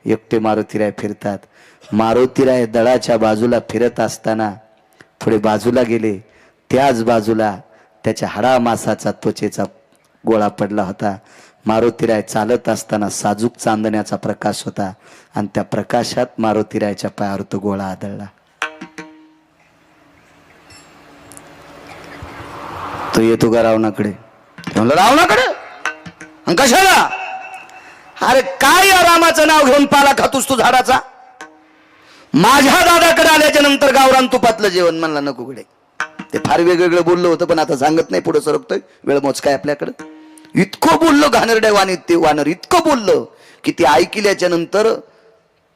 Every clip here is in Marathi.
एकटे मारुतीराय फिरतात. मारुतीराय दळाच्या बाजूला फिरत असताना थोडे बाजूला गेले. त्याच बाजूला त्याच्या हाडामासाचा त्वचेचा गोळा पडला होता. मारुतीराय चालत असताना साजूक चांदण्याचा प्रकाश होता आणि त्या प्रकाशात मारुतीरायच्या पायावर तो गोळा आदळला. तो येतो का रावणाकडे? म्हणलं रावणाकडे कशाला? अरे काय या रामाचं नाव घेऊन पाला खातोस तू झाडाचा? माझ्या दादाकडे आल्याच्या नंतर गावरान तुपातलं जेवण म्हणला नको कडे. ते फार वेगवेगळं बोललं होतं पण आता सांगत नाही, पुढे सरकतोय, वेळ मोज काय आपल्याकडं. इतकं बोललो घाणेरड्या वाणीत ते वानर, इतकं बोललं की ते ऐकल्याच्या नंतर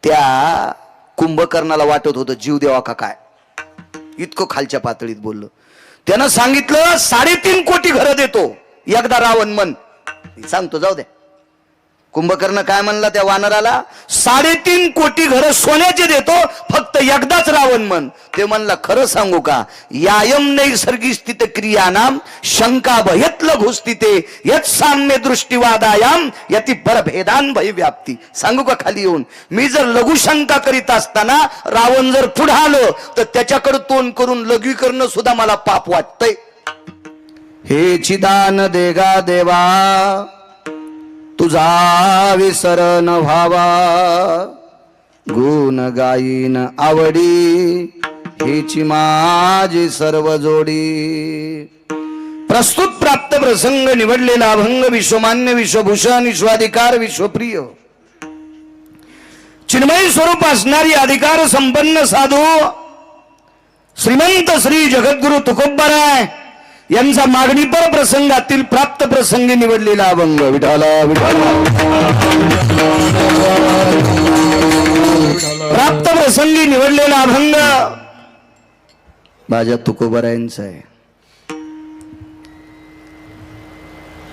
त्या कुंभकर्णाला वाटत होतं जीव देवा का काय, इतकं खालच्या पातळीत बोललं. त्यानं सांगितलं 3.5 कोटी घरं देतो एकदा रावण मन. सांगतो जाऊ द्या. कुंभकर्ण काय म्हणला त्या वानराला? 3.5 कोटी घरं सोन्याचे देतो फक्त एकदाच रावण मन. ते म्हणला खरं सांगू का? यायम नैसर्गिक स्थित क्रियानाम शंका भयत लघु स्थिते यत साम्य दृष्टिवादायाम यति परभेदान भय व्याप्ती. सांगू का खाली येऊन? मी जर लघु शंका करीत असताना रावण जर पुढे आलो तर त्याच्याकडे तोंड करून लघवी करणं सुद्धा मला पाप वाटतंय. हे चिदान देगा देवा तुझा विसर न व्हावा, गुण गायीन आवडी हेची माझी सर्व जोडी. प्रस्तुत प्राप्त प्रसंग निवडलेला अभंग विश्वमान्य विश्वभूषण विश्वाधिकार विश्वप्रिय चिन्मय स्वरूप असणारी अधिकार संपन्न साधू श्रीमंत श्री जगद्गुरु तुकोबराय यांचा मागणी पर प्रसंगातील प्राप्त प्रसंगी निवडलेला अभंग. विठाला विठाला प्राप्त प्रसंगी निवडलेला अभंग माझ्या तुकोबरायांचा आहे.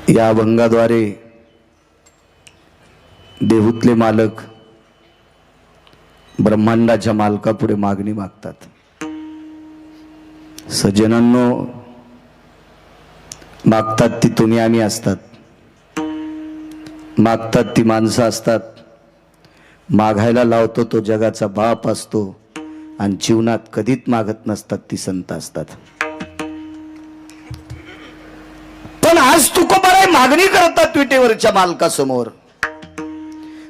या अभंगाद्वारे देहूतले मालक ब्रह्मांडाच्या मालकापुढे मागणी मागतात. सज्जनांनो, मागतात ती तुम्ही आम्ही असतात, मागतात ती माणसं असतात, मागायला लावतो तो जगाचा बाप असतो आणि जीवनात कधीच मागत नसतात ती संत असतात. पण आज तुकोबाराय मागणी करतात विटेवरच्या मालकासमोर.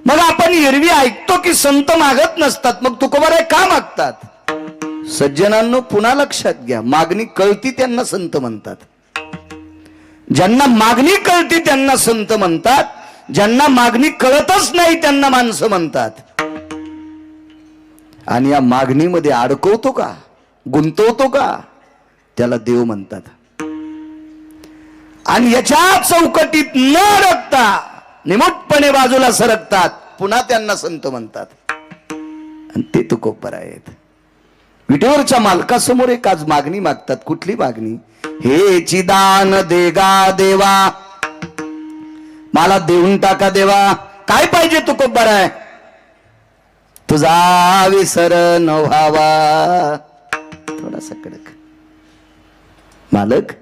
मग आपण एरवी ऐकतो की संत मागत नसतात, मग तुकोबाराय का मागतात? सज्जनांनो पुन्हा लक्षात घ्या, मागणी कळती त्यांना संत म्हणतात. ज्यांना मागणी कळती त्यांना संत म्हणतात, ज्यांना मागणी कळतच नाही त्यांना माणसं म्हणतात. आणि या मागणीमध्ये अडकवतो का, गुंतवतो का, त्याला देव म्हणतात. आणि याच्या चौकटीत न अडकता निमुटपणे बाजूला सरकतात, पुन्हा त्यांना संत म्हणतात. आणि ते तुकोबराय आहेत. विटेवरच्या मालकासमोर एक आज मागणी मागतात. कुठली मागणी? हे चिदान देगा देवा, मला देऊन टाका देवा. काय पाहिजे तुकोबराय? तुझा विसर न व्हावा. थोडासा कडक. मालक,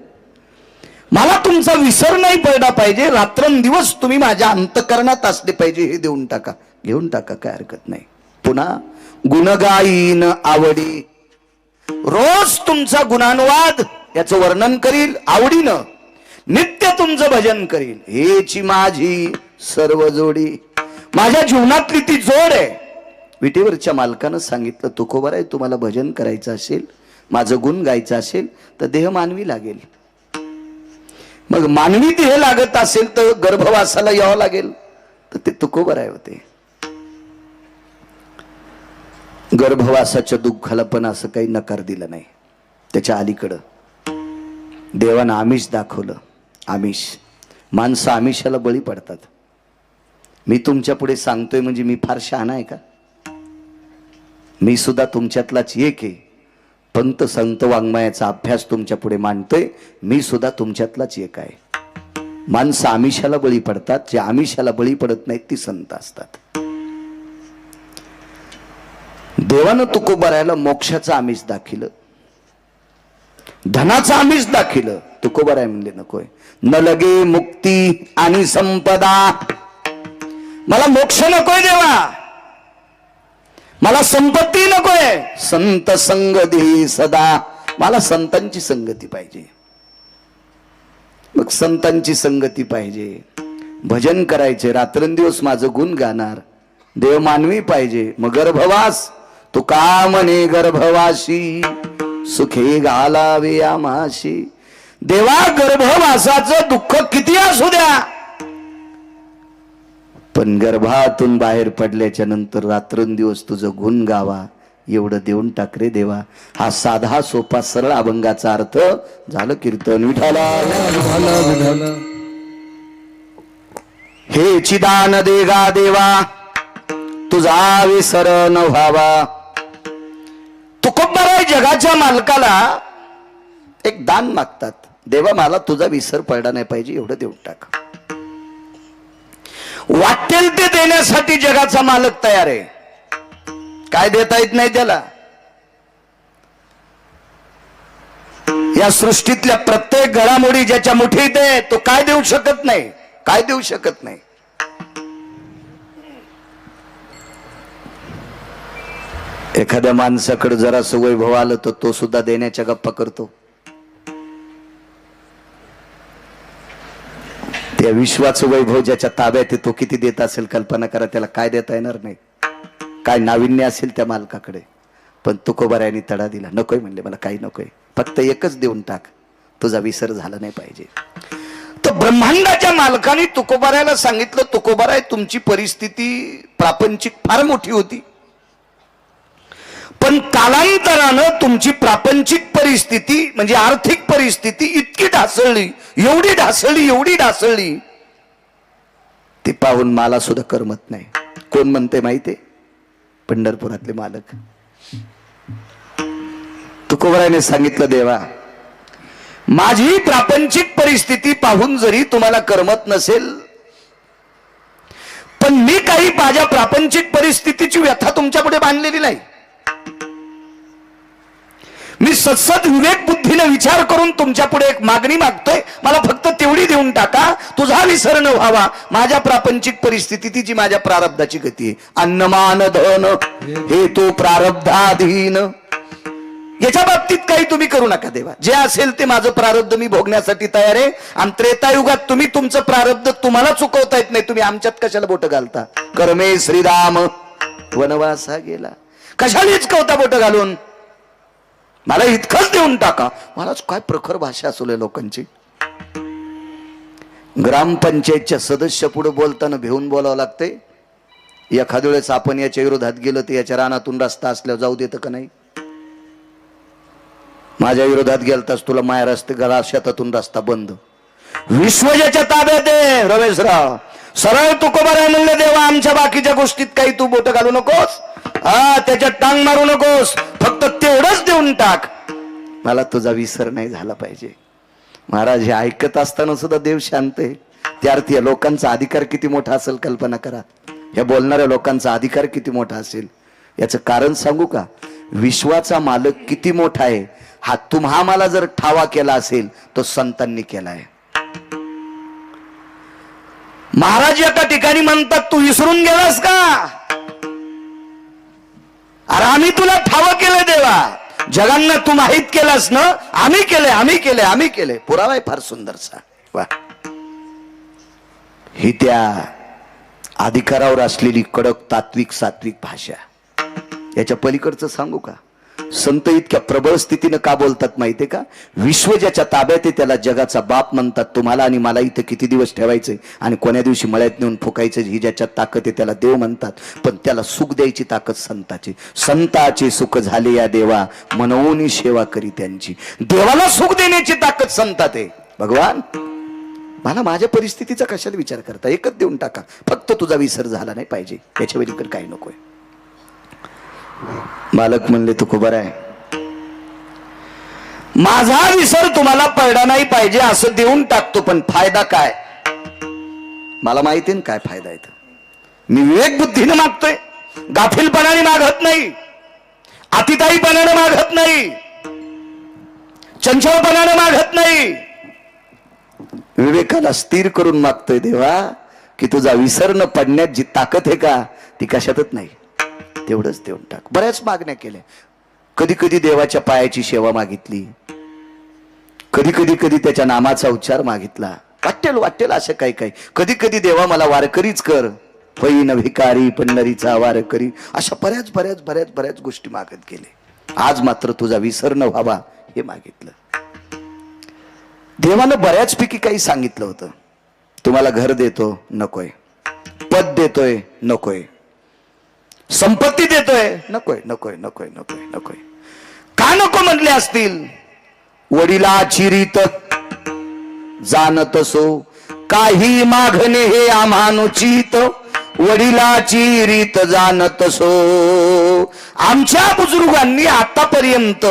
मला तुमचा विसर नाही पडला पाहिजे, रात्रंदिवस तुम्ही माझ्या अंतकरणात असले पाहिजे, हे देऊन टाका. घेऊन टाका, काय हरकत नाही. पुन्हा गुणगायीन आवडी, रोज तुमचा गुणानुवाद याचं वर्णन करील आवडीनं, नित्य तुमचं भजन करील. हेची माझी सर्व जोडी. माझ्या जीवनातली ती जोड आहे. विटेवरच्या मालकानं सांगितलं तुकोबराय तुम्हाला भजन करायचं असेल, माझं गुण गायचं असेल तर देह मानवी लागेल. मग मानवी देह लागत असेल तर गर्भवासाला यावं लागेल. तर ते तुकोबराय होते. गर्भवासाच्या दुःखाला पण असं काही नकार दिला नाही. त्याच्या अलीकडं देवानं आमिष दाखवलं. आमिष, माणसं आमिषाला बळी पडतात. मी तुमच्या पुढे सांगतोय म्हणजे मी फार शहाणा आहे का? मी सुद्धा तुमच्यातलाच एक आहे. पंत संत वाङ्मयाचा अभ्यास तुमच्या पुढे मांडतोय. मी सुद्धा तुमच्यातलाच एक आहे. माणसं आमिषाला बळी पडतात. जे आमिषाला बळी पडत नाहीत ती संत असतात. देवानं तुकोबरायला मोक्षाचं आमिष दाखिलं, धनाचं आमिष दाखिलं. तुकोबराय म्हणले नकोय, न लगे मुक्ती आणि संपदा. मला मोक्ष नकोय देवा, मला संपत्ती नकोय, संत संग दे सदा. मला संतांची संगती पाहिजे. मग संतांची संगती पाहिजे, भजन करायचे, रात्रंदिवस माझं गुण गाणार. देव मानवी पाहिजे. मग गर्भवास, तू का म्हणे गर्भवासी, सुखे घालावे आमाशी. देवा गर्भवासाचं दुःख किती असू द्या, पण गर्भातून बाहेर पडल्याच्या नंतर रात्रंदिवस तुझं गुण गावा, एवढं देऊन टाक रे देवा. हा साधा सोपा सरळ अभंगाचा अर्थ. झालं कीर्तन विठाला. हे चिदान देगा देवा, तुझा विसर न व्हावा. तुकोबाराय जगाच्या मालकाला एक दान मागतात. देवा मला तुझा विसर पडला नाही पाहिजे, एवढं देऊन टाक. वाटेल ते देण्यासाठी जगाचा मालक तयार आहे. काय देता येत नाही त्याला. या सृष्टीतल्या प्रत्येक घडामोडी ज्याच्या मुठीत आहे तो काय देऊ शकत नाही, काय देऊ शकत नाही. एखाद्या माणसाकडे जरा वैभव आलं तर तो सुद्धा देण्याच्या गप्पा करतो. त्या विश्वाचं वैभव ज्याच्या ताब्यात आहे तो किती देत असेल कल्पना करा. त्याला काय देता येणार नाही, काय नाविन्य असेल त्या मालकाकडे. पण तुकोबारायांनी तडा दिला. नकोय म्हणले, मला काही नकोय, फक्त एकच देऊन टाक, तुझा विसर झाला नाही पाहिजे. तर ब्रह्मांडाच्या मालकाने तुकोबारायाला सांगितलं, तुकोबाराय तुमची परिस्थिती प्रापंचिक फार मोठी होती, पण कालांतरानं तुमची प्रापंचिक परिस्थिती म्हणजे आर्थिक परिस्थिती इतकी ढासळली, एवढी ढासळली, एवढी ढासळली, ती पाहून मला सुद्धा करमत नाही. कोण म्हणते माहितीये? पंढरपुरातले मालक. तुकोबारायाने सांगितलं, देवा माझी प्रापंचिक परिस्थिती पाहून जरी तुम्हाला करमत नसेल, पण मी काही माझ्या प्रापंचिक परिस्थितीची व्यथा तुमच्या पुढे बांधलेली नाही. मी सत्सद विवेक बुद्धीने विचार करून तुमच्या पुढे एक मागणी मागतोय, मला फक्त तेवढी देऊन टाका, तुझा विसर न व्हावा. माझ्या प्रापंचिक परिस्थिती ती जी माझ्या प्रारब्धाची गती आहे. अन्नमान धन हे तो प्रारब्धाधीन. याच्या बाबतीत काही तुम्ही करू नका देवा. जे असेल ते माझं प्रारब्ध मी भोगण्यासाठी तयार आहे. आणि त्रेतायुगात तुम्ही तुमचं प्रारब्ध तुम्हाला चुकवता येत नाही, तुम्ही आमच्यात कशाला बोट घालता. कर्मे श्रीराम वनवासा गेला, कशाला चुकवता बोट घालून. मला इतकंच देऊन टाका. मलाच काय प्रखर भाषा असले लोकांची. ग्रामपंचायतच्या सदस्य पुढे बोलताना भेऊन बोलावं लागतंय. एखाद्या वेळेस आपण याच्या विरोधात गेलो तर याच्या रानातून रस्ता असल्यावर जाऊ देतं का नाही. माझ्या विरोधात गेलतास, तुला माया रस्ते गळा शेतातून रस्ता बंद. विश्व ज्याच्या ताब्यात आहे रमेशराव. सरळ तुकोबाराय म्हणले, देवा आमच्या बाकीच्या गोष्टीत काही तू बोट घालू नकोस, त्याच्यात टांग मारू नकोस, फक्त तेवढंच देऊन टाक, मला तुझा विसर नाही झाला पाहिजे. महाराज हे ऐकत असताना सुद्धा देव शांत आहे. त्या अर्थी या लोकांचा अधिकार किती मोठा असेल कल्पना करा. या बोलणाऱ्या लोकांचा अधिकार किती मोठा असेल. याचं कारण सांगू का? विश्वाचा मालक किती मोठा आहे हा तुम्हा मला जर ठावा केला असेल तो संतांनी केलाय. महाराज एका ठिकाणी म्हणतात, तू विसरून गेलास का? अरे आम्ही तुला ठाव केलं देवा, जगांना तू माहित केलास ना. आम्ही केले, आम्ही केले, आम्ही केले. पुरावा आहे फार सुंदरसा. वा, ही त्या अधिकारावर असलेली कडक तात्विक सात्विक भाषा. याच्या पलीकडचं सांगू का? संत इतक्या प्रबळ स्थितीनं का बोलतात माहितीये का? विश्व ज्याच्या ताब्यात आहे त्याला जगाचा बाप म्हणतात. तुम्हाला आणि मला इथं किती दिवस ठेवायचंय आणि कोण्या दिवशी मळ्यात नेऊन फुकायचं ही ज्याच्या ताकद आहे त्याला देव म्हणतात. पण त्याला सुख द्यायची ताकद संताची. संताचे सुख झाले या देवा, मनवून सेवा करी त्यांची. देवाला सुख देण्याची ताकद संतात आहे. भगवान मला माझ्या परिस्थितीचा कशाला विचार करता, एकच देऊन टाका, फक्त तुझा विसर झाला नाही पाहिजे, याच्या वेळी काही नकोय. मालक म्हणले, तुकोबाराय माझा विसर तुम्हाला पडला नाही पाहिजे असं देऊन टाकतो, पण फायदा काय? मला माहिती ना काय फायदा आहे. मी विवेक बुद्धीने मागतोय, गाफीलपणाने मागत नाही, अतिताईपणाने मागत नाही, चंचलपणाने मागत नाही. विवेकाला स्थिर करून मागतोय देवा की तुझा विसर न पडण्यात जी ताकद आहे का ती कशातच नाही. तेवढंच देऊन टाक. बऱ्याच मागण्या केल्या. कधी कधी देवाच्या पायाची सेवा मागितली, कधी त्याच्या नामाचा उच्चार मागितला. वाटेल असं काही काही. कधी कधी देवा मला वारकरीच कर, पैन भिकारी पंढरीचा वारकरी. अशा बऱ्याच गोष्टी मागत गेले. आज मात्र तुझा विसर न व्हावा हे मागितलं. देवानं बऱ्याचपैकी काही सांगितलं होतं. तुम्हाला घर देतो, नकोय. पद देतोय, नकोय. संपत्ती देतोय, नकोय. का नको म्हटले असतील? वडिलाची रीत जाणत सो, काही मागणे हे आम्हानुचित. वडिलाची रीत जाणत सो. आमच्या बुजुर्गांनी आतापर्यंत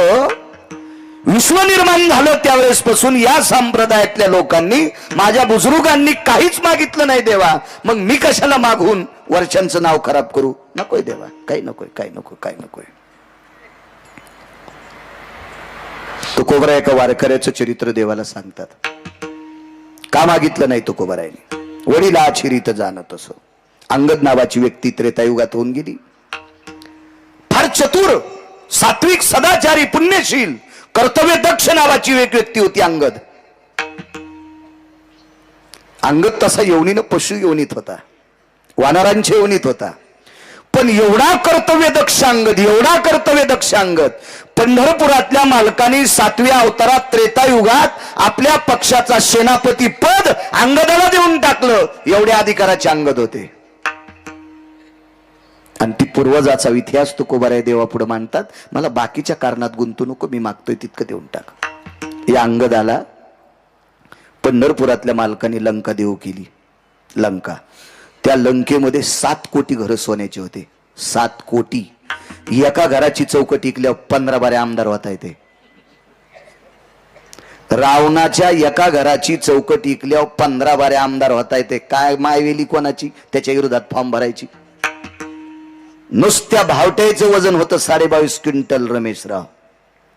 विश्व निर्माण झालं त्यावेळेस पासून या संप्रदायातल्या लोकांनी, माझ्या बुजुर्गांनी काहीच मागितलं नाही देवा. मग मी कशाला मागून वर्षांचं नाव खराब करू? नकोय देवा, काही नकोय. तुकोबरा एका वारकऱ्याचं चरित्र देवाला सांगतात. का मागितलं नाही तुकोबरायने? वडिलाची रीत जाणत असो. अंगद नावाची व्यक्ती त्रेतायुगात होऊन गेली. फार चतुर, सात्विक, सदाचारी, पुण्यशील, कर्तव्य दक्ष नावाची एक व्यक्ती होती अंगद. अंगद तसा योनीनं पशु योनीत होता, वानरांच्या योनीत होता. पण एवढा कर्तव्य दक्ष अंगद, पंढरपुरातल्या मालकांनी 7व्या अवतारात त्रेतायुगात आपल्या पक्षाचा सेनापती पद अंगदाला देऊन टाकलं. एवढ्या अधिकाराचे अंगद होते. आणि ती पूर्वजाचा इतिहास तुकोबाराय देवा पुढे मांडतात. मला बाकीच्या कारणात गुंतू नको, मी मागतोय तितकं देऊन टाक. या अंगदाला पंढरपुरातल्या मालकांनी लंका देऊ केली. लंका, त्या लंकेमध्ये 7 कोटी घर सोन्याचे होते. 7 कोटी. एका घराची चौकट टिकल्यावर 15-12 आमदार होता येते. रावणाच्या एका घराची चौकट टिकल्यावर 15-12 आमदार होता येते. काय मायवेली कोणाची? त्याच्या विरोधात फॉर्म भरायची. नुसत्या भावट्याचं वजन होतं 22.5 क्विंटल. रमेशराव,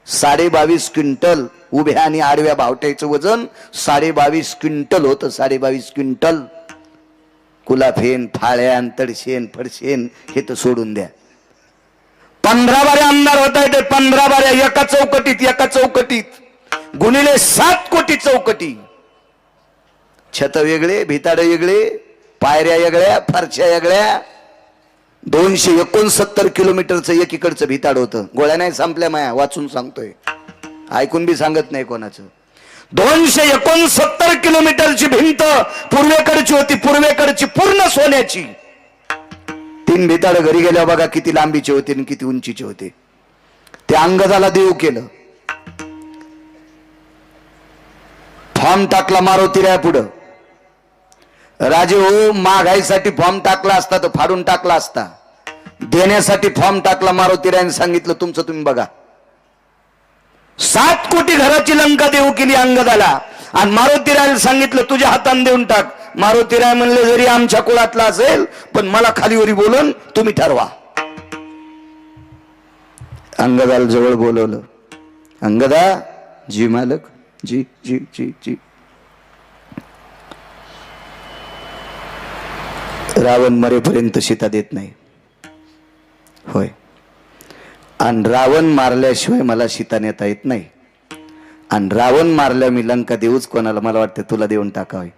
22.5 क्विंटल. उभ्या आणि आडव्या भावट्याचं वजन 22.5 क्विंटल होतं. 22.5 क्विंटल. कुलाफेन, फाळ्यान, तडशेन, फडशेन हे तर सोडून द्या. 15-12 आमदार होता येते. 15-12 एका चौकटीत गुणिले 7 कोटी चौकटी. छत वेगळे, भिताड वेगळे, पायऱ्या वेगळ्या, फरच्या वेगळ्या. 269 किलोमीटरचं एकीकडचं भिताड होतं. गोळ्या नाही संपल्या माया, वाचून सांगतोय, ऐकून बी सांगत नाही कोणाचं. 269 किलोमीटरची भिंत पूर्वेकडची होती. पूर्वेकडची पूर्ण सोन्याची. 3 भिताड घरी गेल्या बघा किती लांबीचे होते आणि किती उंचीचे होते. ते अंगदाला देऊ केलं. फॉर्म टाकला मारुतीराया पुढं. राजे हो, मागाईसाठी फॉर्म टाकला असता तर फाडून टाकला असता. देण्यासाठी फॉर्म टाकला. मारुतीरायाने सांगितलं तुमचं तुम्ही बघा. 7 कोटी घराची लंका देऊ केली अंगदाला. आणि मारुतीरायाला सांगितलं तुझ्या हाताने देऊन टाक. मारुतीराय म्हणले जरी आमच्या कुळातला असेल पण मला खालीवरी बोलून तुम्ही ठरवा. अंगदाला जवळ बोलवलं. अंगदा, जी मालक, जी जी जी जी. रावण मरेपर्यंत सीता देत नाही. होय. आणि रावण मारल्याशिवाय मला सीता नेता येत नाही. आणि रावण मारल्या मी लंका देऊच कोणाला? मला वाटतं तुला देऊन टाकावे.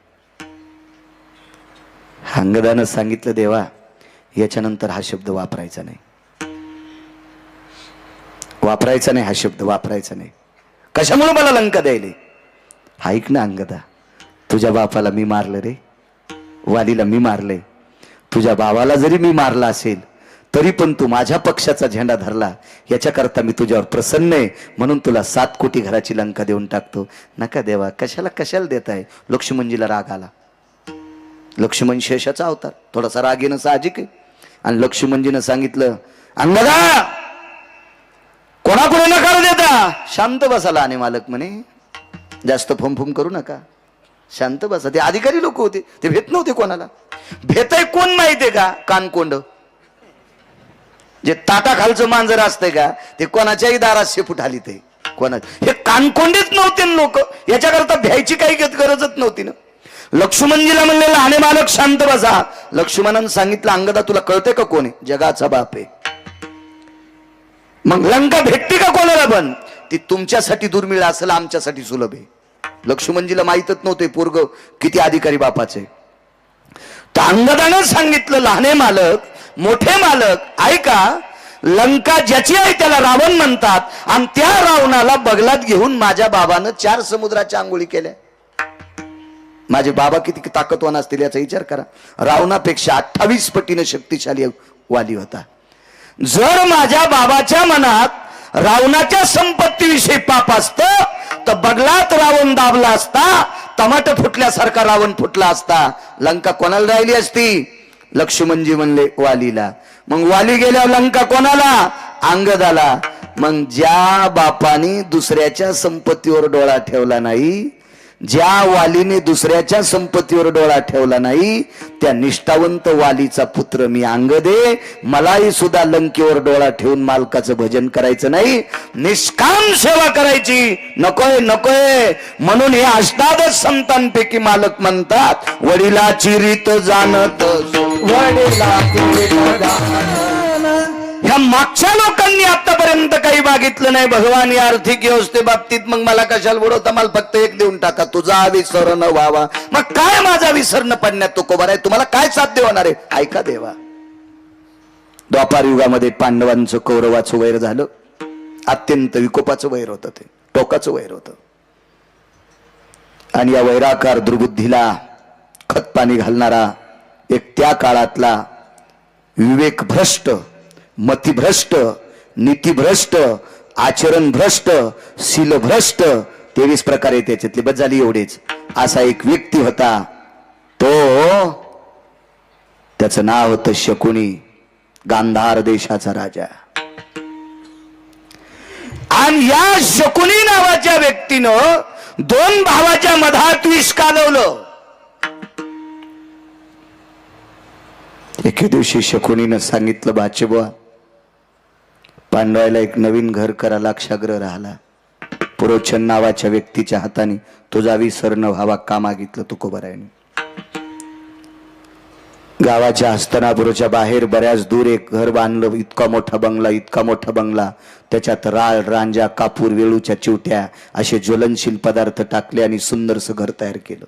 अंगदानं सांगितलं देवा याच्यानंतर हा शब्द वापरायचा नाही. हा शब्द वापरायचा नाही. कशामुळे मला लंका द्यायले? ऐक ना अंगदा, तुझ्या बापाला मी मारलं रे, वालीला मी मारले. तुझ्या भावाला जरी मी मारला असेल तरी पण तू माझ्या पक्षाचा झेंडा धरला. याच्याकरता मी तुझ्यावर प्रसन्न आहे, म्हणून तुला 7 कोटी घराची लंका देऊन टाकतो. नका देवा, कशाला देताय? लक्ष्मणजीला राग आला. लक्ष्मण शेषाचा अवतार, थोडासा राग येणं साहजिक आहे. आणि लक्ष्मणजीनं सांगितलं अंगदा कोणाकडे नकार देता? शांत बसाला. आणि मालक म्हणे जास्त फुमफुम करू नका, शांत बसा. ते अधिकारी लोक होते, ते भेट नव्हते कोणाला. भेटाय कोण माहितीये का? कानकोंड. जे ताटाखालचं मांजर असतंय का ते कोणाच्याही दारात शेपूट आली. ते कोणा हे कानकोंडीच नव्हते लोक. याच्याकरता भ्यायची काही गरजच नव्हती ना. लक्ष्मणजीला म्हणलेलं आणि मालक शांत बसा. लक्ष्मणानं सांगितलं अंगदा तुला कळते का कोण आहे? जगाचा बाप आहे. मग लंका भेटते का कोणाला? पण ती तुमच्यासाठी दुर्मिळ असेल, आमच्यासाठी सुलभ आहे. लक्ष्मणजीला माहीतच नव्हते पोरग किती अधिकारी बापाचे. तर अंगदानं सांगितलं, लहाने मालक मोठे मालक ऐका, लंका ज्याची आहे त्याला रावण म्हणतात, आणि त्या रावणाला बगलात घेऊन माझ्या बाबानं 4 समुद्राच्या आंघोळी केल्या. माझे बाबा किती ताकदवान असतील याचा विचार करा. रावणापेक्षा 28 पटीने शक्तिशाली वाली होता. जर माझ्या बाबाच्या मनात रावणाच्या संपत्तीविषयी पाप असतं तर बगलात रावण दाबला असता, टमाट फुटल्यासारखा रावण फुटला असता. लंका कोणाला राहिली असती? लक्ष्मणजी म्हणले वालीला. मग वाली गेल्यावर लंका कोणाला? अंगदाला. मग ज्या बापाने दुसऱ्याच्या संपत्तीवर डोळा ठेवला नाही, ज्या वालीने दुसऱ्याच्या संपत्तीवर डोळा ठेवला नाही, त्या निष्ठावंत वालीचा पुत्र मी अंगदे. मलाही सुद्धा लंकेवर डोळा ठेवून मालकाचं भजन करायचं नाही, निष्काम सेवा करायची. नकोय नकोय म्हणून हे अष्टादश संतांपैकी मालक म्हणतात, वडिलाची रीत जाणत ह्या मागच्या लोकांनी आतापर्यंत काही मागितलं नाही भगवान या आर्थिक व्यवस्थे बाबतीत. मग मला कशाला बुडवता? मला फक्त एक देऊन टाका, तुझा विसर न व्हावा. मग काय माझा विसर न पडण्यात तो कोबार आहे? तुम्हाला काय साध्य होणार आहे? ऐका देवा, द्वापार युगामध्ये पांडवांचं कौरवाचं वैर झालं. अत्यंत विकोपाचं वैर होतं, ते टोकाचं वैर होतं. आणि या वैराकार दुर्बुद्धीला खत पाणी घालणारा एक त्या काळातला विवेक भ्रष्ट, मतिभ्रष्ट, नीतिभ्रष्ट, आचरण भ्रष्ट, शील भ्रष्ट, 23 प्रकार आहे त्याच्यातले, बस झाली एवढेच. असा एक व्यक्ती होता. तो त्याचं नाव होतं शकुनी, गांधार देशाचा राजा. आणि या शकुनी नावाच्या व्यक्तीनं 2 भावाच्या मधात विष कालवलं. एके दिवशी शकुनीनं सांगितलं, बाचेबुवा पांडवायला एक नवीन घर करा, लाक्षाग्रह राहिला. पुरोचन नावाच्या व्यक्तीच्या हाताने तुझा विसर न व्हावा का मागितलं तुकोबरायाने. गावाच्या हस्तनापुराच्या बाहेर बऱ्याच दूर एक घर बांधलं. इतका मोठा बंगला, इतका मोठा बंगला. त्याच्यात राळ, रांजा, कापूर, वेळूच्या चिवट्या असे ज्वलनशील पदार्थ टाकले आणि सुंदरसं घर तयार केलं.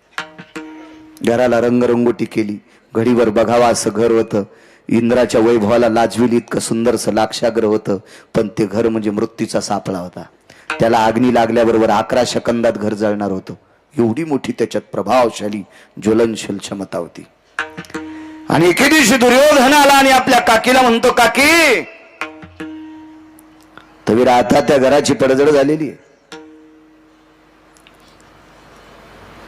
घराला रंगरंगोटी केली. घडीवर बघावा असं घर होतं. इंद्राच्या वैभवाला लाजविल इतकं सुंदरसं लाक्षाग्रह होतं. पण ते घर म्हणजे मृत्यूचा सापळा होता. त्याला अग्नी लागल्याबरोबर 11 सेकंदात घर जळणार होतं. एवढी मोठी त्याच्यात प्रभावशाली ज्वलनशील क्षमता होती. आणि एके दिवशी दुर्योधन आला आणि आपल्या काकीला म्हणतो, काकी तवीर आता त्या घराची पडझड झालेली आहे.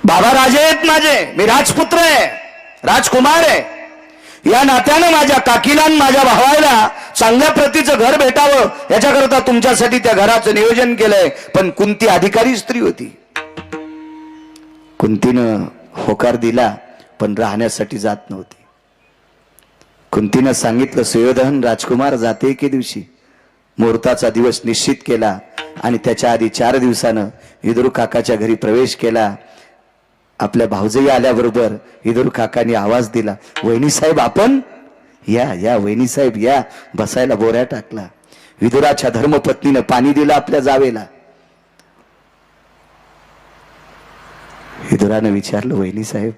बाबा राजे आहेत माझे, मी राजपुत्र आहे, राजकुमार आहे. या नात्यानं माझ्या काकीला आणि माझ्या भावाला चांगल्या प्रतीचं घर भेटावं याच्याकरता तुमच्यासाठी त्या घराचं नियोजन केलंय. पण कुंती अधिकारी स्त्री होती. कुंतीनं होकार दिला पण राहण्यासाठी जात नव्हती. कुंतीनं सांगितलं, सुयोधन राजकुमार जाते एके दिवशी. मुहूर्ताचा दिवस निश्चित केला आणि त्याच्या आधी 4 दिवसानं विदुर काकाच्या घरी प्रवेश केला. आपल्या भाऊजाई आल्याबरोबर विदुर काकांनी आवाज दिला, वहिनी साहेब आपण या या, वहिनी साहेब या. बसायला बोऱ्या टाकला. विदुराच्या धर्मपत्नीनं पाणी दिलं आपल्या जावेला. विदुरानं विचारलं, वहिनी साहेब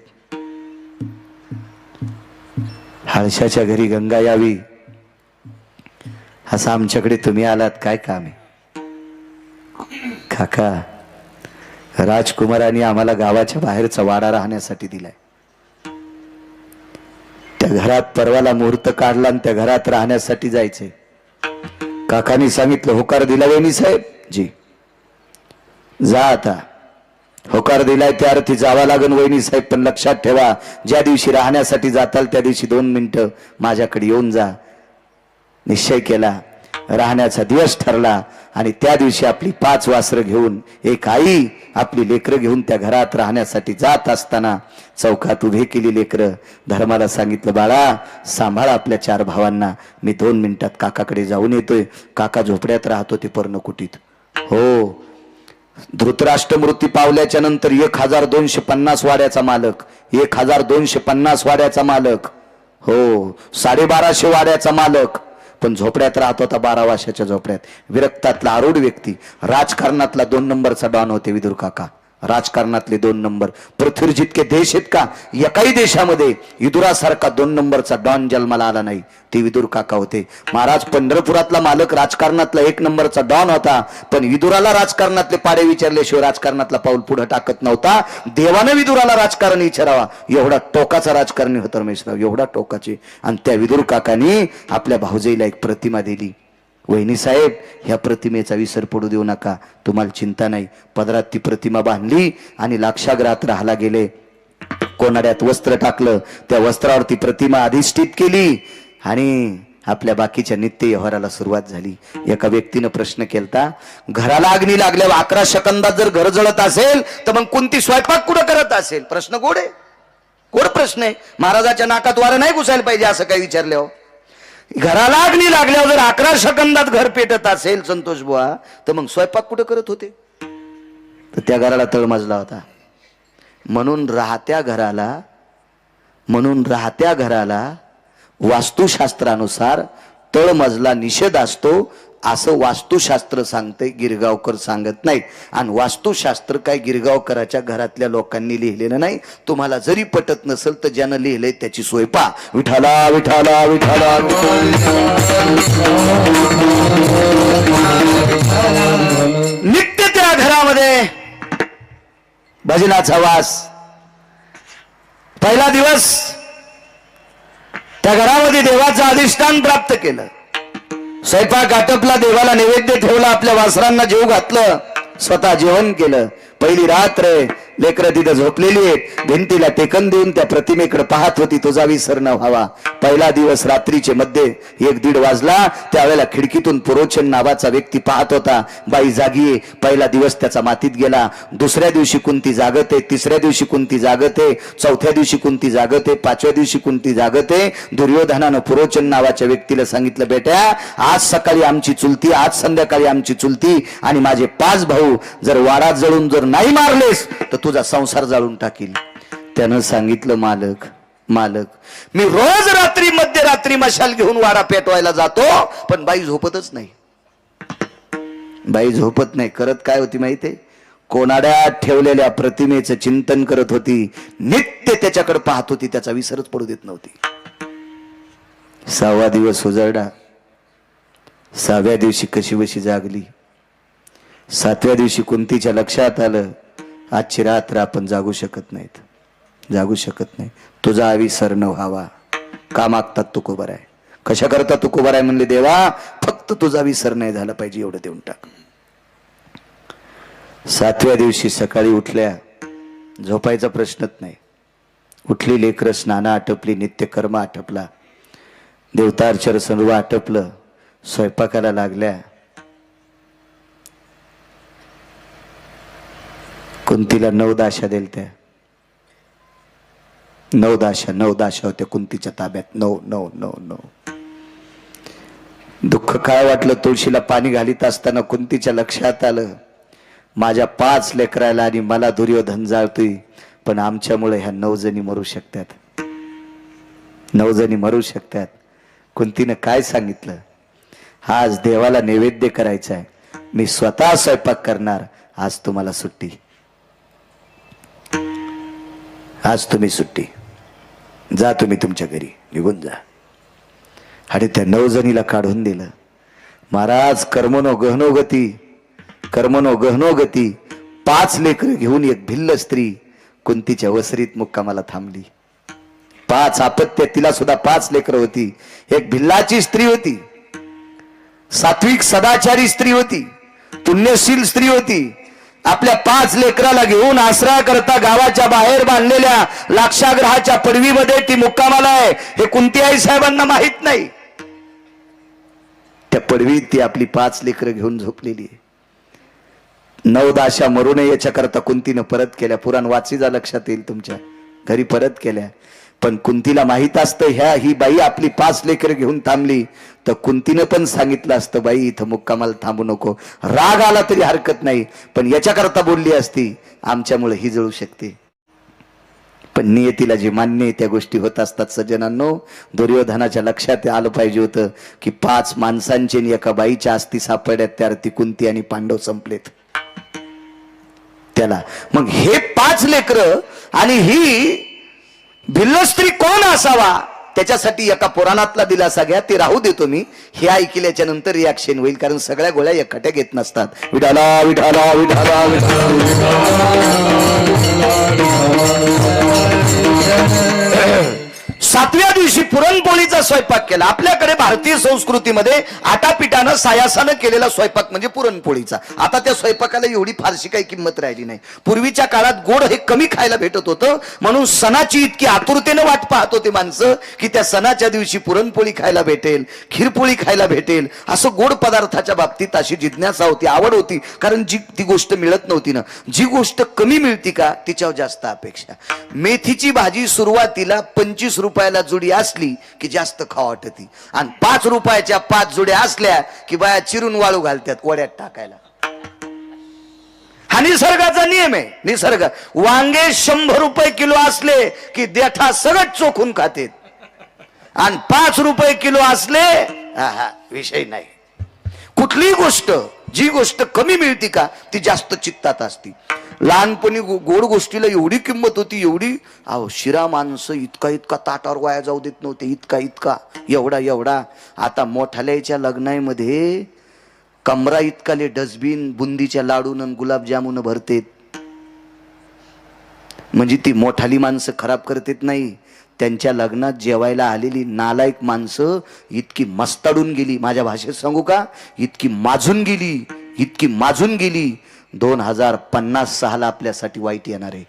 हाळशाच्या घरी गंगा यावी असं आमच्याकडे तुम्ही आलात, काय काम आहे? काका, राजकुमारांनी आम्हाला गावाच्या बाहेरचा वाडा राहण्यासाठी दिलाय. त्या घरात परवाला मुहूर्त काढला आणि त्या घरात राहण्यासाठी जायचंय. काकांनी सांगितलं, होकार दिला वहिनी साहेब? जी. जा आता. होकार दिलाय त्या अर्थी जावा लागन वहिनी साहेब. पण लक्षात ठेवा, ज्या दिवशी राहण्यासाठी जाताल त्या दिवशी 2 मिनिटं माझ्याकडे येऊन जा. निश्चय केला. राहण्याचा दिवस ठरला आणि त्या दिवशी आपली 5 वासरं घेऊन एक आई आपली लेकरं घेऊन त्या घरात राहण्यासाठी जात असताना चौकात उभे केली लेकरं. धर्माला सांगितलं, बाळा सांभाळा आपल्या 4 भावांना, मी 2 मिनिटात काकाकडे जाऊन येतोय. काका झोपड्यात राहत होते पर्णकुटीत. हो, धृतराष्ट्र मृत्यू पावल्याच्या नंतर 1250 वाड्याचा मालक, 1250 वाड्याचा मालक, हो 1250 वाड्याचा मालक. पण झोपड्यात राहत होता 12 वर्षाच्या झोपड्यात. विरक्तातला आरूढ व्यक्ती, राजकारणातला 2 नंबरचा डॉन होते विदुर काका. राजकारणातले 2 नंबर. पृथ्वीवर जितके देश आहेत का, एकाही देशामध्ये विदुरासारखा 2 नंबरचा डॉन जन्माला आला नाही, ते विदुर काका होते. महाराज पंढरपुरातला मालक राजकारणातला 1 नंबरचा डॉन होता, पण विदुराला राजकारणातले पाडे विचारल्याशिवाय राजकारणातला पाऊल पुढे टाकत नव्हता. देवानं विदुराला राजकारण विचारावा, एवढा टोकाचा राजकारणी होता रमेशराव, एवढा टोकाचे. आणि त्या विदुर काकानी आपल्या भाऊजाईला एक प्रतिमा दिली. वहिनी साहेब, ह्या प्रतिमेचा विसर पडू देऊ नका, तुम्हाला चिंता नाही. पदरात ती प्रतिमा बांधली आणि लाक्षागृहात राहायला गेले. कोनाड्यात वस्त्र टाकलं, त्या वस्त्रावरती प्रतिमा अधिष्ठित केली आणि आपल्या बाकीच्या नित्य व्यवहाराला सुरुवात झाली. एका व्यक्तीनं प्रश्न केलता, घराला अग्नी लागल्यावर 11 सेकंदात जर घर जळत असेल तर मग कोणती स्वयंपाक कुठं करत असेल? प्रश्न गोड आहे, गोड प्रश्न आहे. महाराजाच्या नाकात वारं नाही घुसायला पाहिजे असं काही विचारल्यावर. घराला अग्नी लागल्यावर जर 11 सेकंदात घर पेटत असेल संतोष बुवा, तर मग स्वयंपाक कुठं करत होते? तर त्या घराला तळमजला होता. म्हणून राहत्या घराला वास्तुशास्त्रानुसार तळमजला निषेध असतो, असं वास्तुशास्त्र सांगते, गिरगावकर सांगत नाही. आणि वास्तुशास्त्र काय गिरगावकराच्या घरातल्या लोकांनी लिहिलेलं नाही. तुम्हाला जरी पटत नसेल तर ज्यानं लिहिलंय त्याची सोय पहा. विठाला विठाला विठाला. नित्य त्या घरामध्ये भजनाचा वास. पहिला दिवस त्या घरामध्ये देवाचं अधिष्ठान प्राप्त केलं. स्वयंपाक आटपला, देवाला नैवेद्य ठेवला, आपल्या वासरांना जेव घातलं, स्वतः जेवण केलं. पहिली रात्र लेकरं तिथं झोपलेली आहेत, भिंतीला टेकन देऊन त्या प्रतिमेकडे पाहत होती, तुझा विसर न व्हावा. पहिला दिवस रात्रीचे मध्ये 1-1:30 वाजला. त्यावेळेला खिडकीतून पुरोचन नावाचा व्यक्ती पाहत होता, बाई जागी आहे. पहिला दिवस त्याचा मातीत गेला. दुसऱ्या दिवशी कुंती जागते, तिसऱ्या दिवशी कुंती जागते, चौथ्या दिवशी कुंती जागते, 5व्या दिवशी कुंती जागते. दुर्योधनानं पुरोचन नावाच्या व्यक्तीला सांगितलं, बेट्या आज सकाळी आमची चुलती, आज संध्याकाळी आमची चुलती आणि माझे 5 भाऊ जर वारात जळून जर नाही मारलेस तर तुझा संसार जाळून टाकील. त्यानं सांगितलं, मालक मी रोज रात्री मध्यरात्री मशाल घेऊन वाडा पेटवायला जातो, पण बाई झोपतच नाही. बाई झोपत नाही. करत काय होती माहितीये? कोनाड्यात ठेवलेल्या प्रतिमेचं चिंतन करत होती, नित्य त्याच्याकडे पाहत होती, त्याचा विसरच पडू देत नव्हती. 6वा दिवस उजळला. 6व्या दिवशी कशीबशी जागली. 7व्या दिवशी कुंतीच्या लक्षात आलं, आजची रात्र आपण जागू शकत नाही. तुझा विसर न व्हावा. का मागतात तुकोबर आहे? कशा करता तुकोबर आहे? म्हणले, देवा फक्त तुझा विसर नाही झाला पाहिजे, एवढं देऊन टाक. 7व्या दिवशी सकाळी उठल्या, झोपायचा प्रश्नच नाही. उठली, लेकरं स्नानं आटपली, नित्यकर्म आटपला, देवतार्चन सर्व आटपलं, स्वयंपाकाला लागल्या. कुंतीला 9 दाशा दिलत्या. 9 दाशा होत्या कुंतीच्या ताब्यात. 9. दुःख काय वाटलं, तुळशीला पाणी घालीत असताना कुंतीच्या लक्षात आलं, माझ्या 5 लेकराला आणि मला दुर्योधन जाळतोय, पण आमच्यामुळे ह्या 9 जणी मरू शकतात. 9 जणी मरू शकतात. कुंतीनं काय सांगितलं, आज देवाला नैवेद्य करायचा आहे, मी स्वतः स्वयंपाक करणार, आज तुम्हाला सुट्टी, आज तुम्ही सुट्टी, जा तुम्ही तुमच्या घरी, निघून जा. आणि त्या 9 जणीला काढून दिलं. महाराज कर्मनो गहनो गती 5 लेकरं घेऊन एक भिल्ल स्त्री कुंतीच्या वसरीत मुक्कामाला थांबली. 5 अपत्य, तिला सुद्धा 5 लेकरं होती. एक भिल्लाची स्त्री होती, सात्विक सदाचारी स्त्री होती, पुण्यशील स्त्री होती. आपल्या 5 लेकराला घेऊन आसरा करता गावाच्या बाहेर बांधलेल्या लाक्षागृहाच्या पडवीमध्ये ती मुक्कामाला आहे, हे कुंती आई साहेबांना माहित नाही. त्या पडवीत ती आपली 5 लेकरं घेऊन झोपलेली आहे. 9 दाशा मरू नये याच्या करता कुंतीनं परत केल्या. पुराण वाचीचा लक्षात येईल, तुमच्या घरी परत केल्या. पण कुंतीला माहित असतं, ही बाई आपली 5 लेकरं घेऊन थांबली, तर कुंतीनं पण सांगितलं असतं, बाई इथं मुक्कामाला थांबू नको. राग आला तरी हरकत नाही, पण याच्याकरता बोलली असती, आमच्यामुळे ही जळू शकते. पण नियतीला जे मान्य आहे त्या गोष्टी होत असतात सज्जनांनो. दुर्योधनाच्या लक्षात आलं पाहिजे होतं की 5 माणसांचे आणि एका बाईच्या अस्थी सापडल्यात, त्या ती कुंती आणि पांडव संपलेत त्याला. मग हे 5 लेकरं आणि ही भिल्ल स्त्री कोण असावा, त्याच्यासाठी एका पुराणातला दिलासा घ्या, ते राहू देतो मी. हे ऐकल्याच्या नंतर रिॲक्शन होईल, कारण सगळ्या गोळ्या एकखट्या घेत नसतात. विठाला विठाला विठाला सातव्या दिवशी पुरणपोळीचा स्वयंपाक केला. आपल्याकडे भारतीय संस्कृतीमध्ये आटापिटानं सायासानं केलेला स्वयंपाक म्हणजे पुरणपोळीचा. आता त्या स्वयंपाकाला एवढी फारशी काही किंमत राहिली नाही. पूर्वीच्या काळात गोड हे कमी खायला भेटत होतं, म्हणून सणाची इतकी आतुरतेनं वाट पाहत होते माणसं की त्या सणाच्या दिवशी पुरणपोळी खायला भेटेल, खीरपोळी खायला भेटेल. असं गोड पदार्थाच्या बाबतीत अशी जिज्ञासा होती, आवड होती, कारण जी ती गोष्ट मिळत नव्हती ना. जी गोष्ट कमी मिळती का तिच्यावर जास्त अपेक्षा. मेथीची भाजी सुरुवातीला 25 रुपयाला जुडी असली की जास्त खावा वाटती, आणि 5 रुपयाच्या 5 जुड्या असल्या की बाया चिरून वाळू घालतात वड्यात टाकायला. हा निसर्गाचा नियम आहे. निसर्ग. वांगे 100 रुपये किलो असले की देठा सगळं चोखून खातेत, आणि 5 रुपये किलो असले विषय नाही. कुठलीही गोष्ट, जी गोष्ट कमी मिळती का ती जास्त चित्तात असती. लहानपणी गोड गोष्टीला एवढी किंमत होती, एवढी. अहो शिरा माणसं इतका इतका ताटावर वाया जाऊ देत नव्हते, इतका इतका, एवढा एवढा. आता मोठाल्याच्या लग्नामध्ये कमरा इतकाले डस्टबिन बुंदीच्या लाडून आणि गुलाबजामुन भरतेत. म्हणजे ती मोठाली माणसं खराब करतेत नाही, त्यांच्या लग्नात जेवायला आलेली नालायक माणसं इतकी मस्ताडून गेली, माझ्या भाषेत सांगू का, इतकी माजून गेली, इतकी माजून गेली. 2056 आपल्यासाठी वाईट येणार आहे.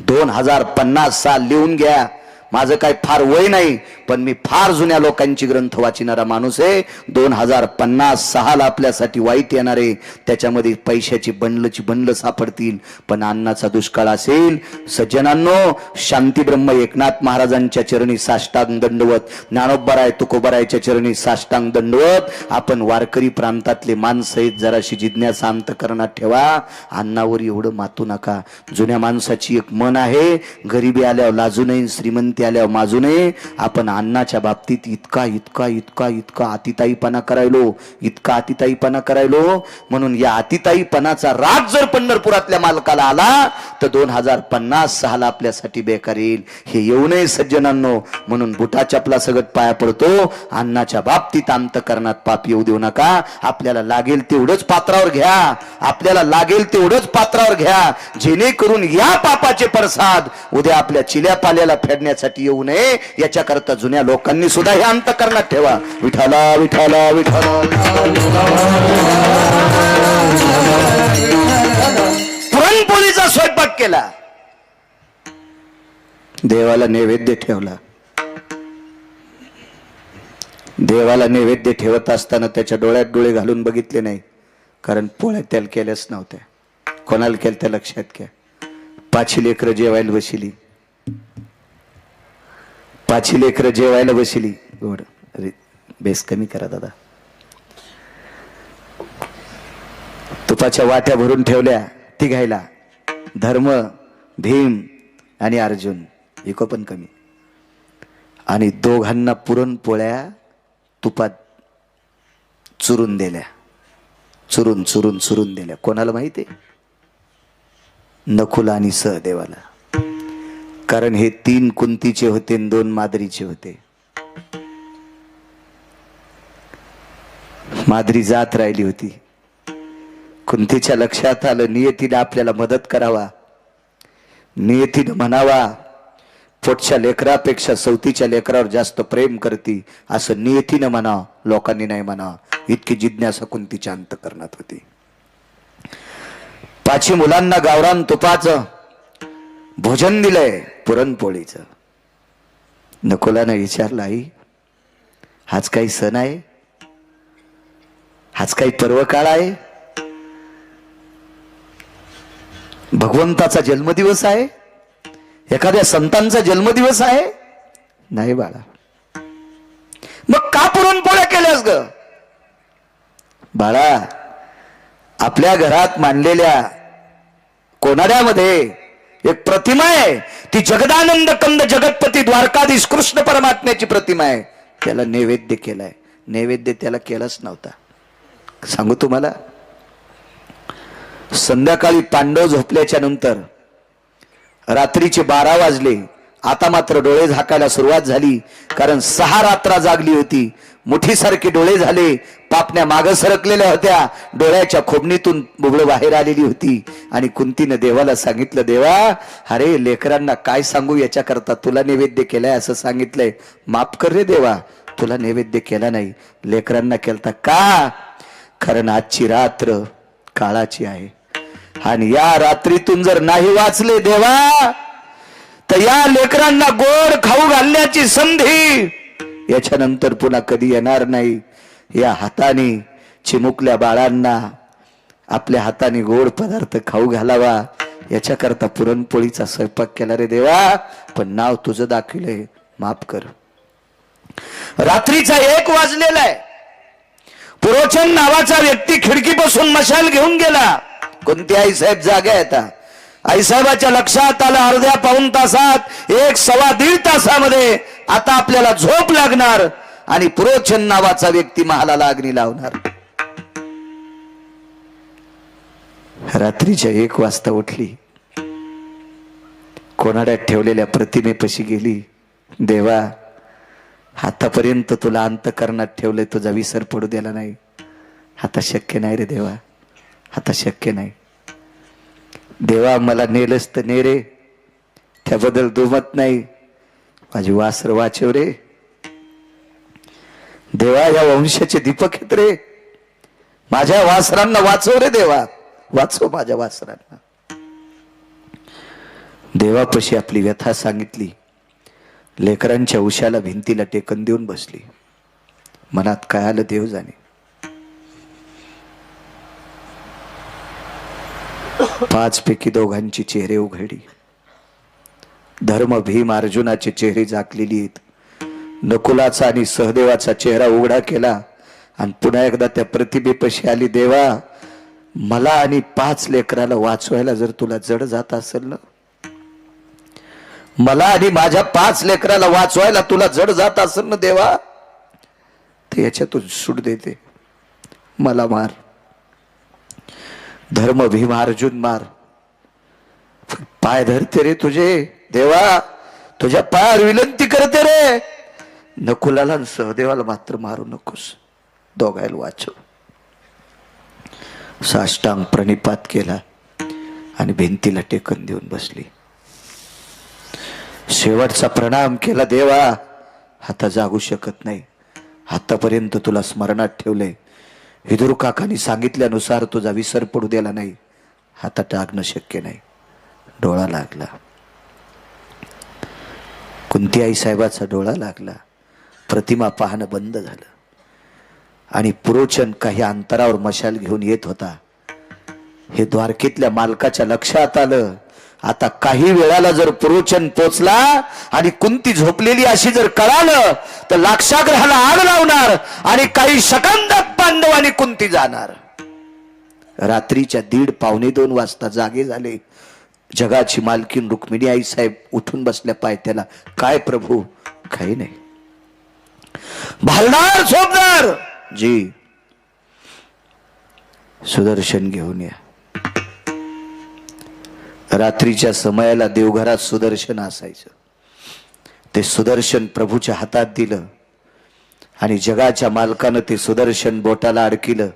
2050 साल लिहून घ्या. माझं काय फार वय नाही, पण मी फार जुन्या लोकांची ग्रंथ वाचिणारा माणूस आहे. 2056 आपल्यासाठी वाईट येणार आहे. त्याच्यामध्ये पैशाची बंडलं सापडतील, पण अन्नाचा दुष्काळ असेल. सज्जनांनो, शांती ब्रह्म एकनाथ महाराजांच्या चरणी साष्टांग दंडवत, ज्ञानोबराय तुकोबरायच्या चरणी साष्टांग दंडवत. आपण वारकरी प्रांतातले माणसं आहेत, जराशी जिज्ञासा अंतःकरणात ठेवा. अन्नावर एवढं मातू नका. जुन्या माणसाची एक मन आहे, गरिबी आल्यावर लाजू नये, श्रीमंती आल्यावर माजू नये. आपण अन्नाच्या बाबतीत इतका इतका इतका इतका अतिताईपणा करायलो, इतका अतिताईपणा करायलो. म्हणून या अतिताईपणाचा राग जर पंढरपुरातल्या मालकाला आला तर 2056 आपल्यासाठी बेकार येईल. हे येऊ नये सज्जनांनो. म्हणून बुटा चपला सगळं पाया पडतो. अन्नाच्या बाबतीत अंतःकरणात पाप येऊ देऊ नका. आपल्याला लागेल तेवढंच पात्रावर घ्या, आपल्याला लागेल तेवढंच पात्रावर घ्या, जेणेकरून या पापाचे प्रसाद उद्या आपल्या चिल्या पाल्याला फेडण्यासाठी येऊ नये. याच्याकरता जुन्या लोकांनी सुद्धा हे अंतःकरणात ठेवा. विठाला विठाला विठाला. पुरणपोळीचा स्वयंपाक केला, देवाला नैवेद्य ठेवला. देवाला नैवेद्य ठेवत असताना त्याच्या डोळ्यात डोळे घालून बघितले नाही, कारण पोळ्या त्याला केल्याच नव्हत्या. कोणाला केल्या त्या लक्षात घ्या. 5 लेकरं जेवायला बसली, 5 लेकरं जेवायला बसली. गोड बेस कमी करा दादा. तुपाच्या वाट्या भरून ठेवल्या तिघायला. धर्म, भीम आणि अर्जुन, इको पण कमी. आणि दोघांना पुरणपोळ्या तुपात चुरून दिल्या, चुरून चुरून चुरून दिल्या. कोणाला माहिती? नकुल आणि सहदेवाला. कारण हे 3 कुंतीचे होते आणि 2 माद्रीचे होते. माद्री जात राहिली होती. कुंतीच्या लक्षात आलं, नियतीने आपल्याला मदत करावा, नियतीनं म्हणावा, पोटच्या लेकरापेक्षा सवतीच्या लेकरावर जास्त प्रेम करती असं नियतीनं म्हणावं, लोकांनी नाही म्हणावं. इतकी जिज्ञासा कुंतीच्या अंतःकरणात होती. 5 मुलांना गावरान तुपाचं भोजन दिलंय, पुरणपोळीचं. नकुलानं विचारलं, आई हाच काही सण आहे? हाच काही पर्व काळ आहे? भगवंताचा जन्मदिवस आहे? एखाद्या संतांचा जन्मदिवस आहे? नाही बाळा. मग का पुरणपोळ्या केल्यास ग? बाळा, आपल्या घरात मांडलेल्या कोनाड्यामध्ये एक प्रतिमा आहे, ती जगदानंद कंद जगतपती द्वारकाधीश कृष्ण परमात्म्याची प्रतिमा आहे. त्याला नैवेद्य केलाय. नैवेद्य त्याला केलाच नव्हता. सांगू तुम्हाला, संध्याकाळी पांडव झोपल्याच्या नंतर रात्रीचे 12 वाजले. आता मात्र डोळे झाकायला सुरुवात झाली, कारण 6 रात्र जागली होती. मुठीसारखे डोळे झाले, पापण्या मागं सरकलेल्या होत्या, डोळ्याच्या खोबणीतून बुबळ बाहेर आलेली होती. आणि कुंतीनं देवाला सांगितलं, देवा अरे लेकरांना काय सांगू, याच्याकरता तुला नैवेद्य केलाय असं सांगितलंय, माफ कर रे देवा, तुला नैवेद्य केला नाही, लेकरांना केलता का? कारण आजची रात्र काळाची आहे, आणि या रात्रीतून जर नाही वाचले देवा, तर या लेकरांना गोड खाऊ घालण्याची संधी याच्यानंतर पुन्हा कधी येणार नाही. या हाताने चिमुकल्या बाळांना आपल्या हाताने गोड पदार्थ खाऊ घालावा, याच्याकरता पुरणपोळीचा स्वयंपाक केला रे देवा, पण नाव तुझं दाखविलंय, माफ कर. रात्रीचा 1 वाजलेला आहे. पुरोचन नावाचा व्यक्ती खिडकीपासून मशाल घेऊन गेला. कोणती आई साहेब जागा येतात. आईसाहेबाच्या लक्षात आलं, अर्ध्या पाऊण तासात 1 सव्वा दीड तासामध्ये आता आपल्याला झोप लागणार, आणि पुरोचन नावाचा व्यक्ती महालाला अग्नी लावणार. रात्रीच्या 1 वाजता उठली, कोणाड्यात ठेवलेल्या प्रतिमेपाशी गेली. देवा आतापर्यंत तुला अंतकरणात ठेवलंय, तुझा विसर पडू दिला नाही, आता शक्य नाही रे देवा, आता शक्य नाही. देवा मला नेलंच तर ने रे, त्याबद्दल दुमत नाही, माझी वासर वाचव रे देवा, या वंशाचे दीपक आहेत रे, माझ्या वासरांना वाचव रे देवा, वाचव माझ्या वासरांना. देवापाशी आपली व्यथा सांगितली. लेकरांच्या उशाला भिंतीला टेकन देऊन बसली. मनात काय आलं देव जाणे. 5 पैकी दोघांची चेहरे उघडली. धर्म भीम अर्जुनाचे चेहरे झाकलेली आहेत. नकुलाचा आणि सहदेवाचा चेहरा उघडा केला, आणि पुन्हा एकदा त्या प्रतिमेपाशी आली. देवा मला आणि 5 लेकराला वाचवायला जर तुला जड जात असेल ना, मला आणि माझ्या 5 लेकराला वाचवायला तुला जड जात असेल ना देवा, तर याच्यातून सूट देते, मला मार. धर्म भीम अर्जुन मार, पाय धरते रे तुझे देवा, तुझ्या पायावर विनंती करते रे. नकुलाला आणि सहदेवाला मात्र मारू नकोस, दोघायला वाचव. साष्टांग प्रणिपात केला आणि भिंतीला टेकन देऊन बसली. शेवटचा प्रणाम केला. देवा आता जागू शकत नाही, आतापर्यंत तुला स्मरणात ठेवलंय, विदुर काकांनी सांगितल्यानुसार तुझा विसर पडू दिला नाही, आता टाकणं शक्य नाही. डोळा लागला, कुंती आई साहेबाचा डोळा लागला. प्रतिमा पाहणं बंद झालं, आणि पुरोचन काही अंतरावर मशाल घेऊन येत होता. हे द्वारकेतल्या मालकाच्या लक्षात आलं, आता काही वेळाला जर पुरोचन पोचला आणि कुंती झोपलेली अशी जर कळालं, तर लाक्षागृहाला आग लावणार, आणि काही सेकंदात पांडव आणि कुंती जाणार. रात्रीच्या 1:30 पावणे 2 वाजता जागे झाले. जगाची मालकीन रुक्मिणी आई साहेब उठून बसल्या पायथ्याला. काय प्रभू? काही नाही. भालदार झोपदार जी, सुदर्शन घेऊन या. रात्रीच्या समयाला देवघरात सुदर्शन असायचं. ते सुदर्शन प्रभूच्या हातात दिलं, आणि जगाच्या मालकानं ते सुदर्शन बोटाला अडकिलं,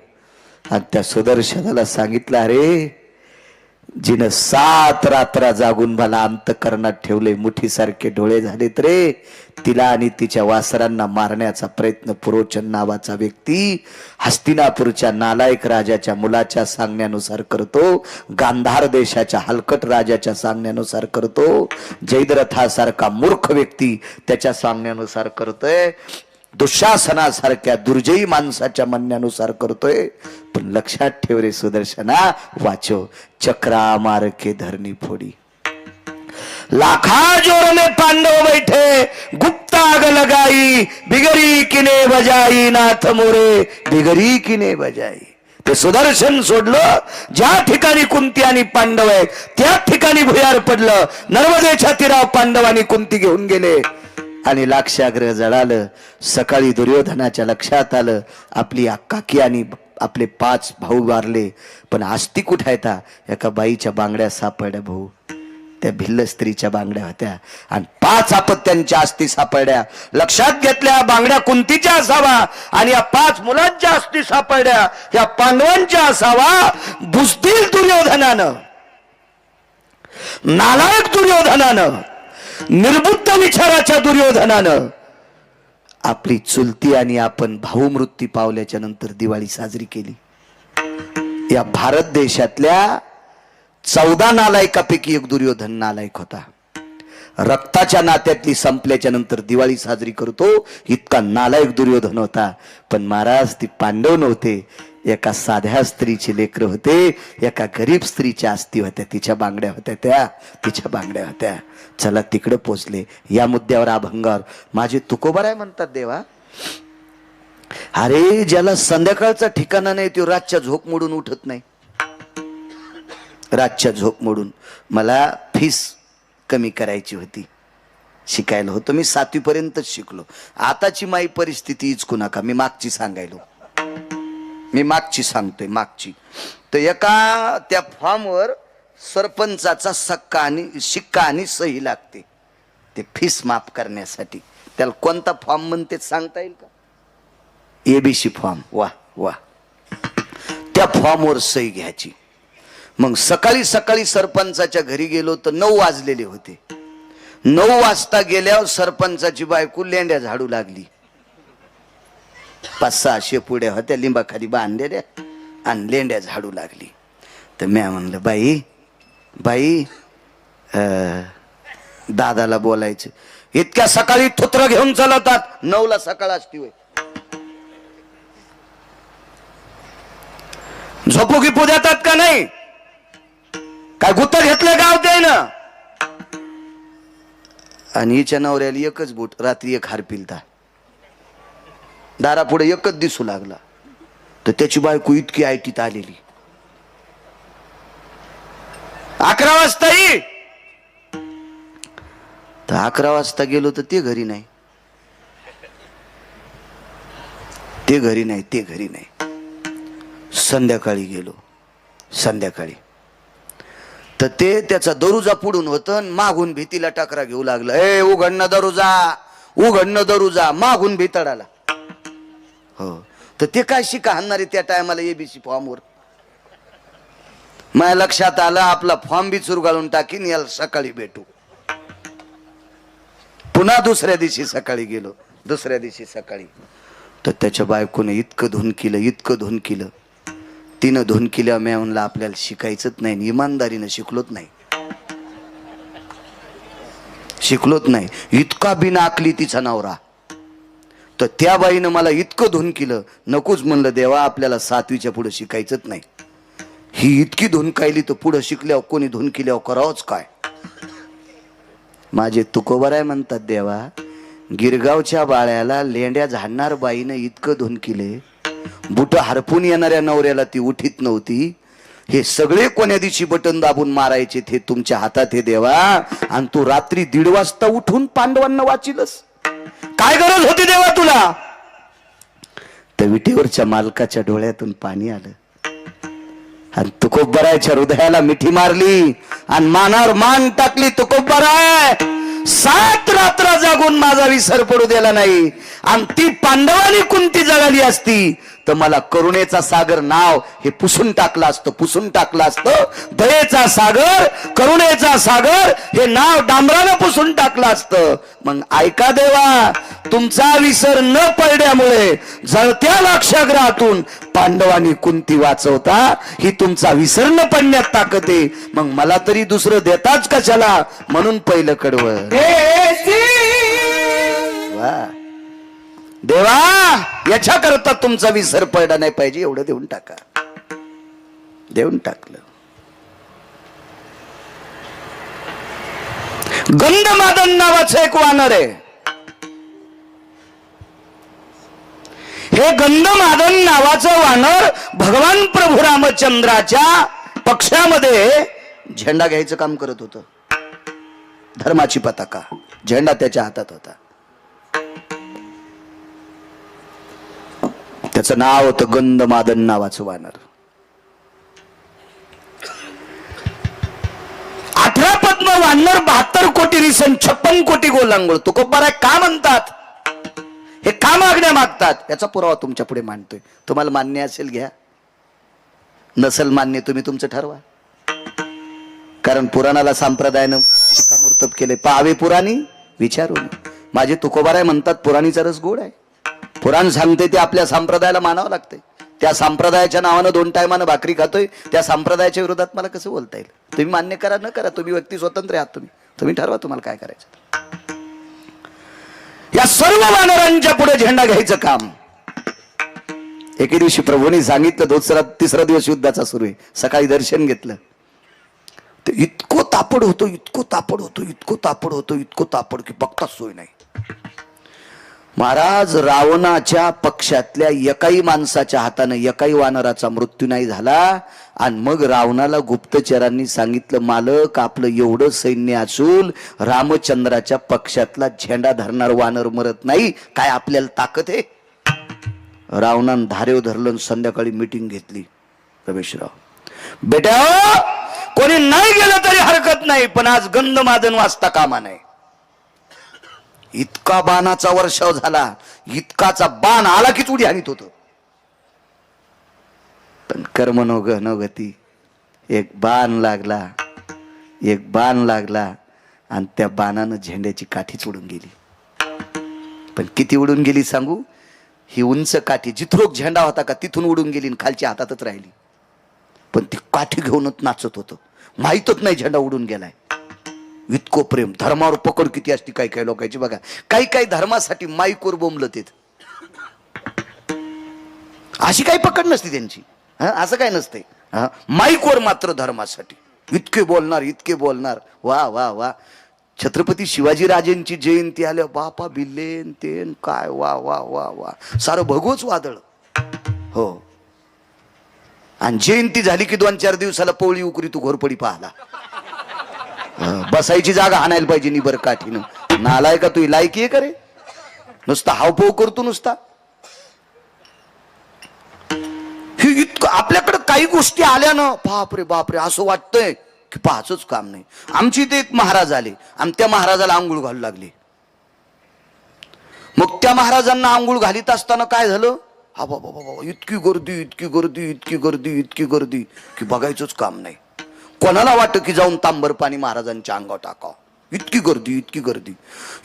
आणि त्या सुदर्शनाला सांगितलं, अरे जिनं 7 रात्र जागून मला अंतकरणात ठेवले, मुठीसारखे डोळे झालेत रे, तिला आणि तिच्या वासरांना मारण्याचा प्रयत्न पुरोचन नावाचा व्यक्ती हस्तिनापूरच्या नालायक राजाच्या मुलाच्या सांगण्यानुसार करतो, गांधार देशाच्या हलकट राजाच्या सांगण्यानुसार करतो, जयद्रथासारखा मूर्ख व्यक्ती त्याच्या सांगण्यानुसार करतोय, दुःशासनासारख्या दुर्जयी माणसाच्या म्हणण्यानुसार करतोय. पण लक्षात ठेव रे सुदर्शना, वाचो. चक्रा मार के धरनी फोडी, लाखा जोर में पांडव बैठे, गुप्ता आग लगाई, बिगरी किने बजाई, नाथ मोरे बिगरी किने बजाई. ते सुदर्शन सोडलं, ज्या ठिकाणी कुंती आणि पांडव आहेत त्या ठिकाणी भुयार पडलं. नर्मदेच्या तीरावर पांडव आणि कुंती घेऊन गेले आणि लाक्षाग्रह जळालं. सकाळी दुर्योधनाच्या लक्षात आलं आपली काकी आणि आपले 5 भाऊ वारले, पण आस्ती कुठे येता? एका बाईच्या बांगड्या सापडल्या भाऊ, त्या भिल्ल स्त्रीच्या बांगड्या होत्या आणि 5 अपत्यांच्या अस्थी सापडल्या. लक्षात घेतल्या बांगड्या कुंतीच्या असावा आणि या 5 मुलांच्या अस्थी सापडल्या या पांडवांच्या असावा. बुजदिल दुर्योधनानं, नालायक दुर्योधनानं, निर्बुद्ध विचाराच्या दुर्योधनानं आपली चुलती आणि आपण भाऊ मृत्यू पावल्याच्या नंतर दिवाळी साजरी केली. या भारत देशातल्या 14 नालायकापैकी एक दुर्योधन नालायक होता. रक्ताच्या नात्यातली संपल्याच्या नंतर दिवाळी साजरी करतो इतका नालायक दुर्योधन होता. पण महाराज ती पांडव नव्हते, एका साध्या स्त्रीचे लेकर होते, एका गरीब स्त्रीच्या अस्थी होत्या, तिच्या बांगड्या होत्या, तिच्या बांगड्या होत्या. चला तिकडे पोचले. या मुद्द्यावर अभंगावर माझे तुकोबाराय म्हणतात, देवा अरे ज्याला संध्याकाळचा ठिकाणा नाही तो रातच्या झोप मोडून उठत नाही. रातच्या झोप मोडून मला फीस कमी करायची होती, शिकायला होतं. मी 7वी पर्यंतच शिकलो. आताची माई परिस्थिती इचकू नका, मी मागची सांगायलो, मी मागची सांगतोय, मागची. तर एका त्या फॉर्मवर सरपंचाचा शिक्का आणि सही लागते ते फीस माफ करण्यासाठी. त्याला कोणता फॉर्म म्हणते सांगता येईल का? ABC form. वा वा. त्या फॉर्मवर सही घ्यायची. मग सकाळी सकाळी सरपंचाच्या घरी गेलो तर 9 वाजलेले होते. 9 वाजता गेल्यावर सरपंचाची बायको लेंड्या झाडू लागली. 5-6 शेपुड्या होत्या लिंबाखाली बांधलेल्या आणि लेंड्या झाडू लागली. तर मी म्हणलं बाई बाई दादाला बोलायचं, इतक्या सकाळी थुत्र घेऊन चालवतात? 9ला सकाळ असती होय? झोपू गिपू देतात का नाही? काय गुत्त घेतलं गाव ते ना? आणि हिच्या नवऱ्याला एकच बूट, रात्री एक हार पिलता, दारापुढे एकच दिसू लागला. तर त्याची बायको इतकी आयटीत आलेली. 11 वाजता ये. तर 11 वाजता गेलो तर ते घरी नाही, ते घरी नाही, ते घरी नाही. संध्याकाळी गेलो, संध्याकाळी तर ते त्याचा दरुजा पुढून होतं, मागून भीतीला टकरा घेऊ लागला. ए उघडणं दरुजा, उघडणं दरुजा, मागून भीतडाला. हो. तर ते काय शिका हाणणारे त्या टायमाला एबीसी फॉर्मवर. माझ्या लक्षात आलं आपला फॉर्म बी चुरगाळून टाकीन, याला सकाळी भेटू. पुन्हा दुसऱ्या दिवशी सकाळी गेलो, दुसऱ्या दिवशी सकाळी तर त्याच्या बायकोने इतकं धुन केलं, इतकं धुन केलं. तिनं धुन केल्या. मी म्हणलं आपल्याला शिकायचंच नाही, इमानदारीनं शिकलोच नाही, शिकलोच नाही. इतका बिना आकली तिचा नवरा. तर त्या बाईनं मला इतकं धुन केलं, नकोच म्हणलं देवा आपल्याला 7वीच्या पुढे शिकायचंच नाही. ही इतकी धुन कायली तर पुढे शिकल्यावर कोणी धुन केल्यावर करावंच काय? माझे तुकोबाराय म्हणतात, देवा गिरगावच्या बाळ्याला लेंड्या झाडणार बाईनं इतकं धुन केले, बुट हरपून येणाऱ्या नवऱ्याला ती उठीत नव्हती. हे सगळे कोण्या दिवशी बटन दाबून मारायचे ते तुमच्या हातात हे देवा. आणि तू रात्री 1:30 वाजता उठून पांडवांना वाचिलस, काय गरज होती देवा तुला? तर विटेवरच्या मालकाच्या डोळ्यातून पाणी आलं आणि तुकोबारायच्या हृदयाला मिठी मारली आणि मानावर मान टाकली. तुकोबाराय 7 रात्र जागून माझा विसर पडू दिला नाही. आणि ती पांडवांनी कुंती जळाली असती तर मला करुणेचा सागर नाव हे पुसून टाकलं असतं, पुसून टाकलं असतं. दयेचा सागर, करुणेचा सागर हे नाव डांबरानं पुसून टाकलं असतं. मग ऐका देवा, तुमचा विसर न पडल्यामुळे जळत्या लाक्षागृहातून पांडवांनी कुंती वाचवता, ही तुमचा विसर न पडण्यात ताकद आहे. मग मला तरी दुसरं देताच कशाला, म्हणून पहिलं कडवं. वा देवा, याच्या करता तुमचा विसर पडला नाही पाहिजे, एवढं देऊन टाका. देऊन टाकलं. गंधमादन नावाचं एक वानर आहे. हे गंधमादन नावाचं वानर भगवान प्रभू रामचंद्राच्या पक्षामध्ये झेंडा घ्यायचं काम करत होतं. धर्माची पताका, झेंडा त्याच्या हातात होता. त्याचं नाव होतं गंधमादन नावाचं वानर. 18 पद्म वानर 72 कोटी रिसन 56 कोटी गोलांगोळ. तुकोबाराय का म्हणतात, हे का मागण्या मागतात, याचा पुरावा तुमच्या पुढे मांडतोय. तुम्हाला मान्य असेल घ्या, नसेल मान्य तुम्ही तुमचं ठरवा. कारण पुराणाला संप्रदायानं शिक्कामोर्तब केले. पाहावे पुराणी विचारून. माझे तुकोबाराय म्हणतात पुराणीचा रस गोड आहे. पुराण सांगते ते आपल्या संप्रदायाला मानावं लागते. त्या संप्रदायाच्या नावानं 2 टायमानं भाकरी खातोय, त्या संप्रदायाच्या विरोधात मला कसं बोलता येईल. तुम्ही मान्य करा न करा, तुम्ही व्यक्ती स्वतंत्र आहात. तुम्ही ठरवा तुम्हाला काय करायचं. या सर्व वानरांच्या पुढे झेंडा घ्यायचं काम. एके दिवशी प्रभूंनी सांगितलं, तिसरा दिवस युद्धाचा सुरू आहे. सकाळी दर्शन घेतलं, ते इतकं तापड होतो, इतकं तापड होतो, इतकं तापड होतो, इतकं तापड की बघताच सोय नाही. महाराज, रावणाच्या पक्षातल्या एकाही माणसाच्या हाताने एकाही वानराचा मृत्यू नाही झाला. आणि मग रावणाला गुप्तचरांनी सांगितलं, मालक आपलं एवढं सैन्य असून रामचंद्राच्या पक्षातला झेंडा धरणार वानर मरत नाही, काय आपल्याला ताकद आहे. रावणानं धारेव धरलं. संध्याकाळी मीटिंग घेतली. रमेशराव, बेटा कोणी नाही गेलं तरी हरकत नाही, पण आज गंधमादन वाजता कामा नाही. इतका बाणाचा वर्षाव झाला, इतकाचा बाण आला की उडी हाणीत होत. पण कर्म न गती. एक बाण लागला, एक बाण लागला आणि त्या बाणानं झेंड्याची काठीच उडून गेली. पण किती उडून गेली सांगू. ही उंच काठी जिथरोक झेंडा होता का तिथून उडून गेली आणि खालच्या हातातच राहिली. पण ती काठी घेऊनच नाचत होतं, माहीतच नाही झेंडा उडून गेलाय. इतकं प्रेम. धर्मावर पकड किती असते काही काही लोकांची बघा. काही काही धर्मासाठी माईकवर बोंबलत येत. अशी काही पकड नसते त्यांची, असं काय नसते. माईकवर मात्र धर्मासाठी इतके बोलणार, इतके बोलणार. वा वा वा. छत्रपती शिवाजी राजेंची जयंती आल्या, बापा बिल्लेन तेन काय वा वा वा वा, सारं भगवच वादळ. हो. आणि जयंती झाली की 2-4 दिवसाला पोळी उकरी तू घोरपडी पाहला. बसायची जागा हाणायला पाहिजे निबर काठीनं. नालाय का तू, लायकी आहे का रे. नुसता हावभाव करतो नुसता. हे इतकं आपल्याकडे काही गोष्टी आल्या ना, बापरे बापरे असं वाटतंय की पाहाचंच काम नाही. आमची इथे एक महाराज आले आणि त्या महाराजाला आंघोळ घालू लागले. मग त्या महाराजांना आंघोळ घालीत असताना काय झालं, हा बाबा बाबा इतकी गर्दी, इतकी गर्दी, इतकी गर्दी, इतकी गर्दी की बघायचंच काम नाही. कोणाला वाटतं की जाऊन तांबर पाणी महाराजांच्या अंगावर टाकावं. इतकी गर्दी, इतकी गर्दी.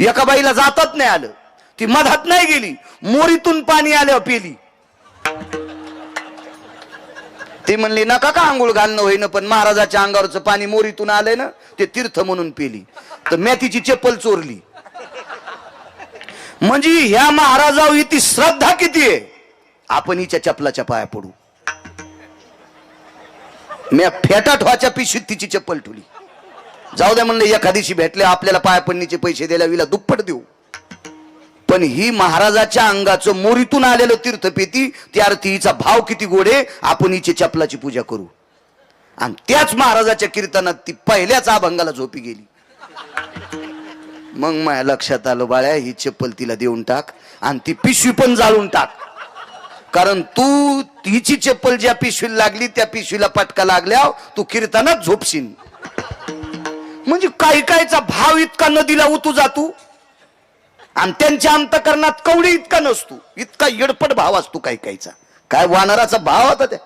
एका बाईला जातात नाही आलं, ती मधात नाही गेली, मोरीतून पाणी आल्यावर पेली. ते म्हणले नका का आंघोळ घालणं होईन, पण महाराजाच्या अंगावरचं पाणी मोरीतून आलंय ना, ते तीर्थ म्हणून पेली. तर मी तिची चप्पल चोरली. म्हणजे ह्या महाराजावर इथे श्रद्धा किती आहे. आपण हिच्या चपलाच्या पाया पडू. मी फेटा ठोच्या पिशवीत तिची चप्पल ठेवली. जाऊ द्या म्हणलं, एखादीशी भेटले आपल्याला पायापडणीचे पैसे द्यायला विला दुप्पट देऊ. पण ही महाराजाच्या अंगाचं मोरीतून आलेलं तीर्थ पेती, त्या अर्थी हिचा भाव किती गोडे. आपण हिची चपलाची पूजा करू. आणि त्याच महाराजाच्या कीर्तनात ती पहिल्याच अभंगाला झोपी गेली. मग माझ्या लक्षात आलं, बाळ्या ही चप्पल तिला देऊन टाक आणि ती पिशवी पण जाळून टाक. कारण तू हिची चप्पल ज्या पिशवीला लागली त्या पिशवीला पटका लागल्यावर तू कीर्तनात झोपशील. म्हणजे काही कायचा भाव इतका नदीला उतू जातो आणि त्यांच्या अंतकरणात कवडी इतका नसतो. इतका येडपट भाव असतो काही कायचा. काय वानराचा भाव होता त्या.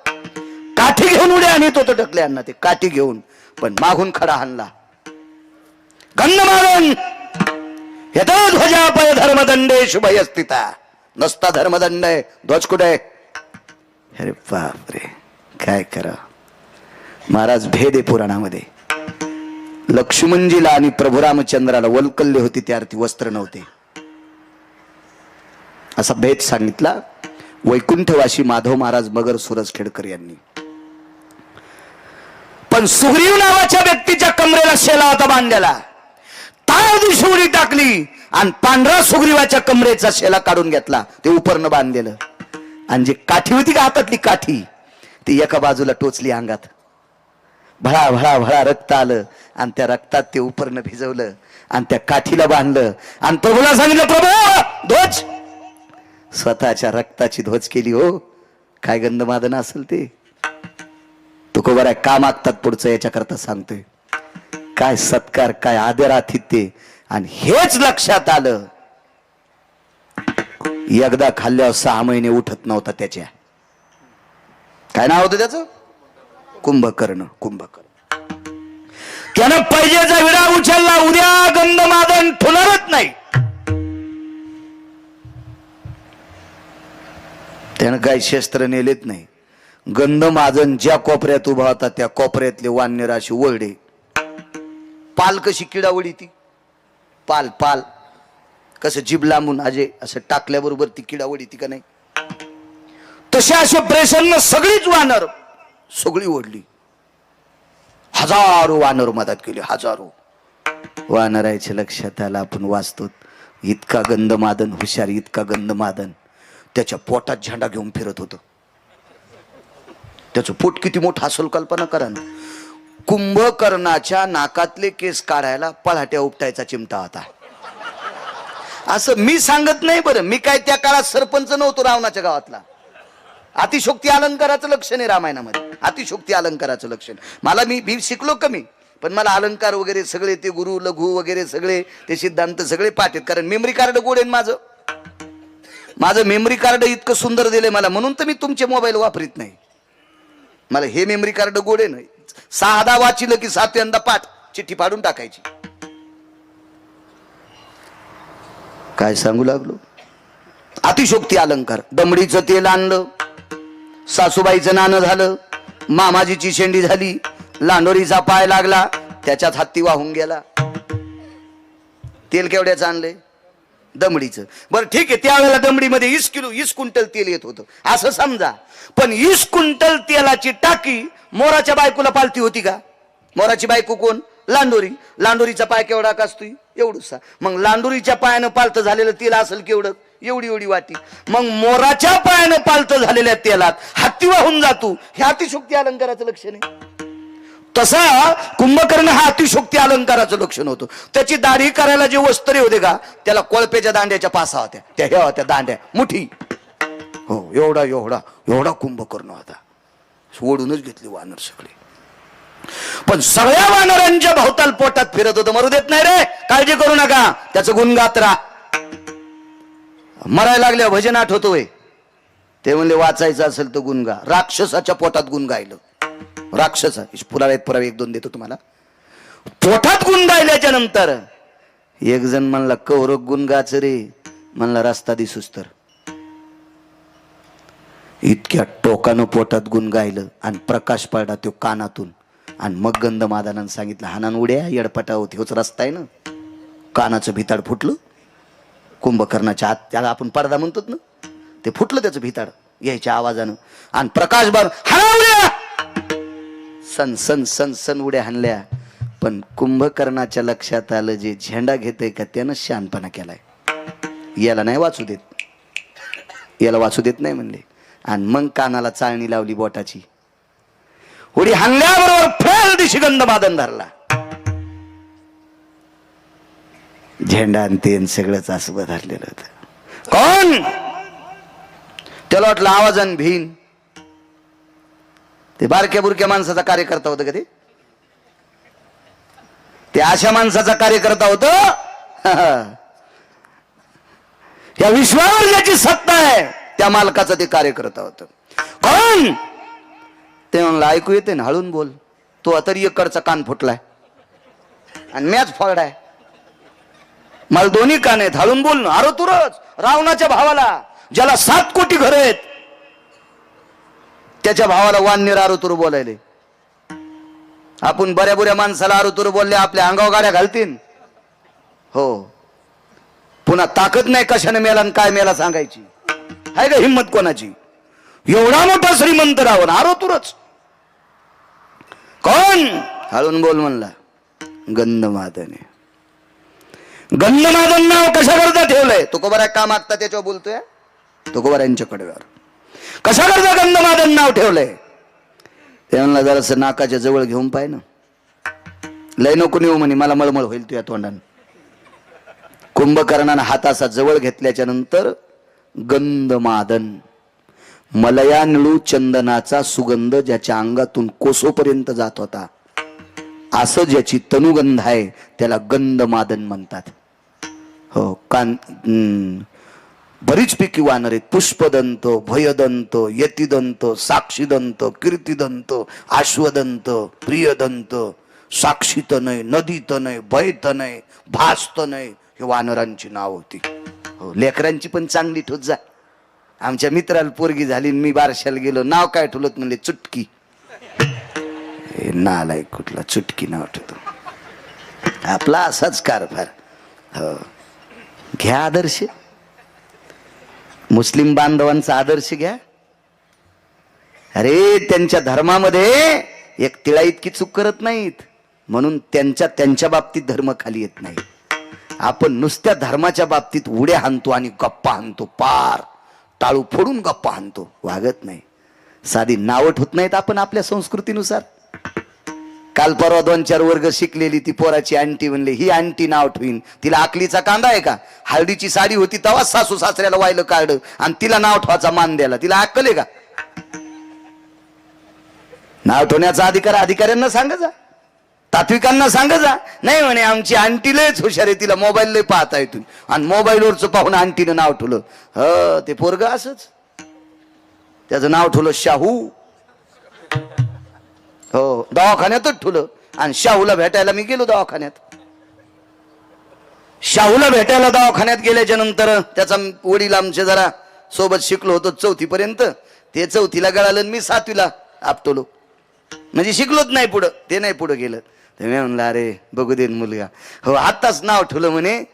काठी घेऊन उड्या आणत होतं ढकल्यांना ते काठी घेऊन, पण मागून खडा हाणला. गंधमादन यतो ध्वजापय धर्मदंडे शुभय स्थिता. नसता धर्मदंड आहे, ध्वज कुठे आहे. अरे बापरे, काय करा महाराज. भेद आहे पुराणामध्ये. लक्ष्मणजीला आणि प्रभू रामचंद्राला वल्कल्ले होते, त्या अर्थी वस्त्र नव्हते. असा भेद सांगितला वैकुंठवासी माधव महाराज मगर सुरजखेडकर यांनी. पण सुग्रीव नावाच्या व्यक्तीच्या कमरेला शेला होता बांधलेला. ताळ दिवशी उडी टाकली आणि पांढरा सुग्रीवाच्या कमरेचा शेला काढून घेतला. ते उपरनं बांधलेलं. आणि जी काठी होती का हातातली काठी ती एका बाजूला टोचली अंगात, भळा भळा भळा रक्त आलं आणि त्या रक्तात ते उपरनं भिजवलं आणि त्या काठीला बांधलं आणि प्रभूला सांगितलं, प्रभू ध्वज. स्वतःच्या रक्ताची ध्वज केली. हो काय गंधमादन असेल ते. तुकोबारा का मागतात पुढचं याच्याकरता सांगतोय. काय सत्कार, काय आदरातिथ्य. आणि हेच लक्षात आलं, एकदा खाल्ल्यावर 6 महिने उठत नव्हता त्याच्या. काय नाव होतं त्याचं? कुंभकर्ण. कुंभकर्ण. त्यानं पैजेचा विडा उचलला, उद्या गंधमादन ठुणारच नाही. त्यानं काही शस्त्र नेलेत नाही. गंधमादन ज्या कोपऱ्यात उभा होता त्या कोपऱ्यातले वानर अशी ओरडे. पाल कशी किडावडी ती पाल पाल कसं जीभ लांबून अजे असं टाकल्याबरोबर ती किडावडी ती का नाही, तशा अशा प्रेशरनं सगळीच वानर सगळी ओढली. हजारो वानर मदत केली. हजारो वानरायचे लक्षात आलं आपण वाचतो. इतका गंधमादन हुशार, इतका गंधमादन त्याच्या पोटात झेंडा घेऊन फिरत होतं. त्याचं पोट किती मोठं असेल कल्पना करा ना. कुंभकर्णाच्या नाकातले केस काढायला पळाट्या उपटायचा चिमटा होता. असं मी सांगत नाही बरं, मी काय त्या काळात सरपंच नव्हतो रावणाच्या गावातला. अतिशोक्ती अलंकाराचं लक्षण आहे रामायणामध्ये. अतिशोक्ती अलंकाराचं लक्षण मला मी शिकलो कमी, पण मला अलंकार वगैरे सगळे ते गुरु लघु वगैरे सगळे ते सिद्धांत सगळे पाठ आहेत. कारण मेमरी कार्ड गोड आहे माझं मेमरी कार्ड इतकं सुंदर दिलंय मला, म्हणून तर मी तुमचे मोबाईल वापरीत नाही. मला हे मेमरी कार्ड गोड आहे. नाही 6दा वाचिलं की 7व्यांदा पाठ चिठ्ठी फाडून टाकायची. काय सांगू लागलो. अतिशोक्ती अलंकार. दमडीचं तेल आणलं, सासूबाईचं नाणं झालं, मामाजीची शेंडी झाली, लांडोरीचा पाय लागला, त्याच्यात हत्ती वाहून गेला. तेल केवढ्याचं आणलंय? दमडीचं. बरं ठीक आहे, त्यावेळेला दमडीमध्ये 20 क्विंटल तेल येत होतं असं समजा. पण 20 क्विंटल तेलाची टाकी मोराच्या बायकोला पालती होती का? मोराची बायको कोण? लांडोरी. लांडोरीचा पाय केवढा का असतोय? एवढूसा. मग लांडोरीच्या पायानं पालतं झालेलं तेल असेल केवढं? एवढी एवढी वाटी. मग मोराच्या पायानं पालतं झालेल्या तेलात हत्ती वाहून जातो, हे अतिशोक्ती अलंकाराचं लक्षण आहे. तसा कुंभकर्ण हा अतिशोक्ती अलंकाराचं लक्षण होतं. त्याची दाढी करायला जे वस्त्रे होते का, त्याला कोळप्याच्या दांड्याच्या पासा होत्या, त्या ह्या होत्या दांड्या मुठी. हो एवढा एवढा एवढा कुंभकर्ण होता. ओढूनच घेतली वानर सगळे. पण सगळ्या वानरांच्या भोवताल पोटात फिरत होतं. मरू देत नाही रे, काळजी करू नका, त्याचं गुण गात राहा. मरायला लागल्या भजन आठवतोय ते म्हणले वाचायचं असेल तर गुण गा. राक्षसाच्या पोटात गुण गायलं. राक्षस पुरावे 1-2 देतो तुम्हाला. पोटात गुण गायल्याच्या नंतर एक जण म्हणला कौरव गुण गाच रे, म्हणला रस्ता दिसूस तर. इतक्या टोकानं पोटात गुण गायलं आणि प्रकाश पडला तो कानातून. आणि मग गंधमादनानं सांगितलं, हानान उड्या येडपटा होती, होच रस्ता आहे ना. कानाचं भिताड फुटलं कुंभकर्णाच्या आत, त्याला आपण पडदा म्हणतो ना, ते फुटलं त्याचं भिताड यायच्या आवाजानं. आणि प्रकाश बार हाना उड्या, सन सन सन सन उड्या हाणल्या. पण कुंभकर्णाच्या लक्षात आलं, जे झेंडा घेतय का त्यानं शहाणपणा केलाय, याला नाही वाचू देत, याला वाचू देत नाही म्हणले. आणि मग कानाला चाळणी लावली बोटाची. उडी हाणल्याबरोबर फेल दिशी गंधमादन धरला. झेंडा आणि तेन सगळंच असं धरलेलं होतं. कोण? त्याला वाटलं आवाजान भीन. ते बारक्या बुरक्या माणसाचा कार्यकर्ता होतं का ते अशा माणसाचा कार्यकर्ता होत. या विश्वावर ज्याची सत्ता आहे त्या मालकाचा ते कार्यकर्ता होत. कोण? ते म्हणलं ऐकू येते ना, हळून बोल. तो तरी एककडचा कान फुटलाय आणि मॅच फोडलाय. मला दोन्ही कान आहेत, हळून बोल ना. अरे तुरच रावणाच्या भावाला, ज्याला 7 कोटी घर आहेत, त्याच्या भावाला वाननेर आरोतुर बोलायले. आपण बऱ्या बुऱ्या माणसाला आरोतुर बोलले आपल्या अंगावर गाड्या घालतील. हो, पुन्हा ताकद नाही कशाने मेला आणि काय मेला सांगायची. आहे का हिम्मत कोणाची? एवढा मोठा श्रीमंत रावण आरोतुरच. कोण? हळून बोल म्हणला. गंधमादन. गंधमादन नाव कशा करता ठेवलंय? तुकोबारा का मागता त्याच्यावर बोलतोय. तुकोबारा यांच्या कडव्यावर कशा करता गंधमादन नाव ठेवलंय? ते म्हणला जरासं नाकाच्या जवळ घेऊन पाय ना. लय नको नेऊ म्हणे, मला मळमळ होईल तुझ्या तोंडानं. कुंभकर्णानं हाताचा जवळ घेतल्याच्या नंतर गंधमादन, मलया निळू चंदनाचा सुगंध ज्याच्या अंगातून कोसोपर्यंत जात होता, असं ज्याची तनुगंध आहे त्याला गंधमादन म्हणतात. हो, बरीच पैकी वानर आहेत. पुष्पदंत, भयदंत, यतिदंत, साक्षीदंत, कीर्तिदंत, आश्वदंत, प्रियदंत, साक्षीतनय, नदीतनय, भयतनय, भासतनय, हे वानरांची नाव होती. हो, लेकरांची पण चांगली ठोत जा. आमच्या मित्राला पोरगी झाली, मी बारशाला गेलो, नाव काय ठेवलं म्हणले चुटकी. नालायक कुठला चुटकी नाव ठेवतो. आपला असाच कारभार. हो, घ्या आदर्श, मुस्लिम बांधवांचा आदर्श घ्या. अरे त्यांच्या धर्मामध्ये एक तिळा इतकी चूक करत नाहीत, म्हणून त्यांच्या बाबतीत धर्म खाली येत नाही. आपण नुसत्या धर्माच्या बाबतीत उड्या हाणतो आणि गप्पा हाणतो, पार टाळू फोडून गप्पा हाणतो, वागत नाही. साधी नावट होत नाहीत आपण आपल्या संस्कृतीनुसार. काल परवा 2-4 वर्ग शिकलेली ती पोराची आंटी म्हणले, ही आंटी नाव ठेवीन, तिला आकलीचा कांदा आहे का? हळदीची साडी होती तेव्हा सासू सासऱ्याला वाहिलं काढलं आणि तिला नाव ठेवायचा मान द्याला. तिला अक्कल आहे का? नाव ठेवण्याचा अधिकार अधिकाऱ्यांना सांगा जा, तात्विकांना सांगा जा. नाही म्हणे आमची आंटी लयच हुशार आहे, तिला मोबाईल लय पाहता येतो आणि मोबाईलवरच पाहून आंटीनं नाव ठेवलं. ह, ते पोरग असंच, त्याचं नाव ठेवलं शाहू. हो, दवाखान्यातच ठेवलं. आणि शाहूला भेटायला मी गेलो दवाखान्यात. शाहूला भेटायला दवाखान्यात गेल्याच्या नंतर त्याचा वडील आमचे जरा सोबत शिकलो होतो 4थी पर्यंत. ते 4थीला गळालं, मी 7वीला आपटलो, म्हणजे शिकलोच नाही पुढं. ते नाही पुढं गेलं. तर मी म्हणलं अरे बघू दे मुलगा. हो, आत्ताच नाव ठेवलं म्हणे.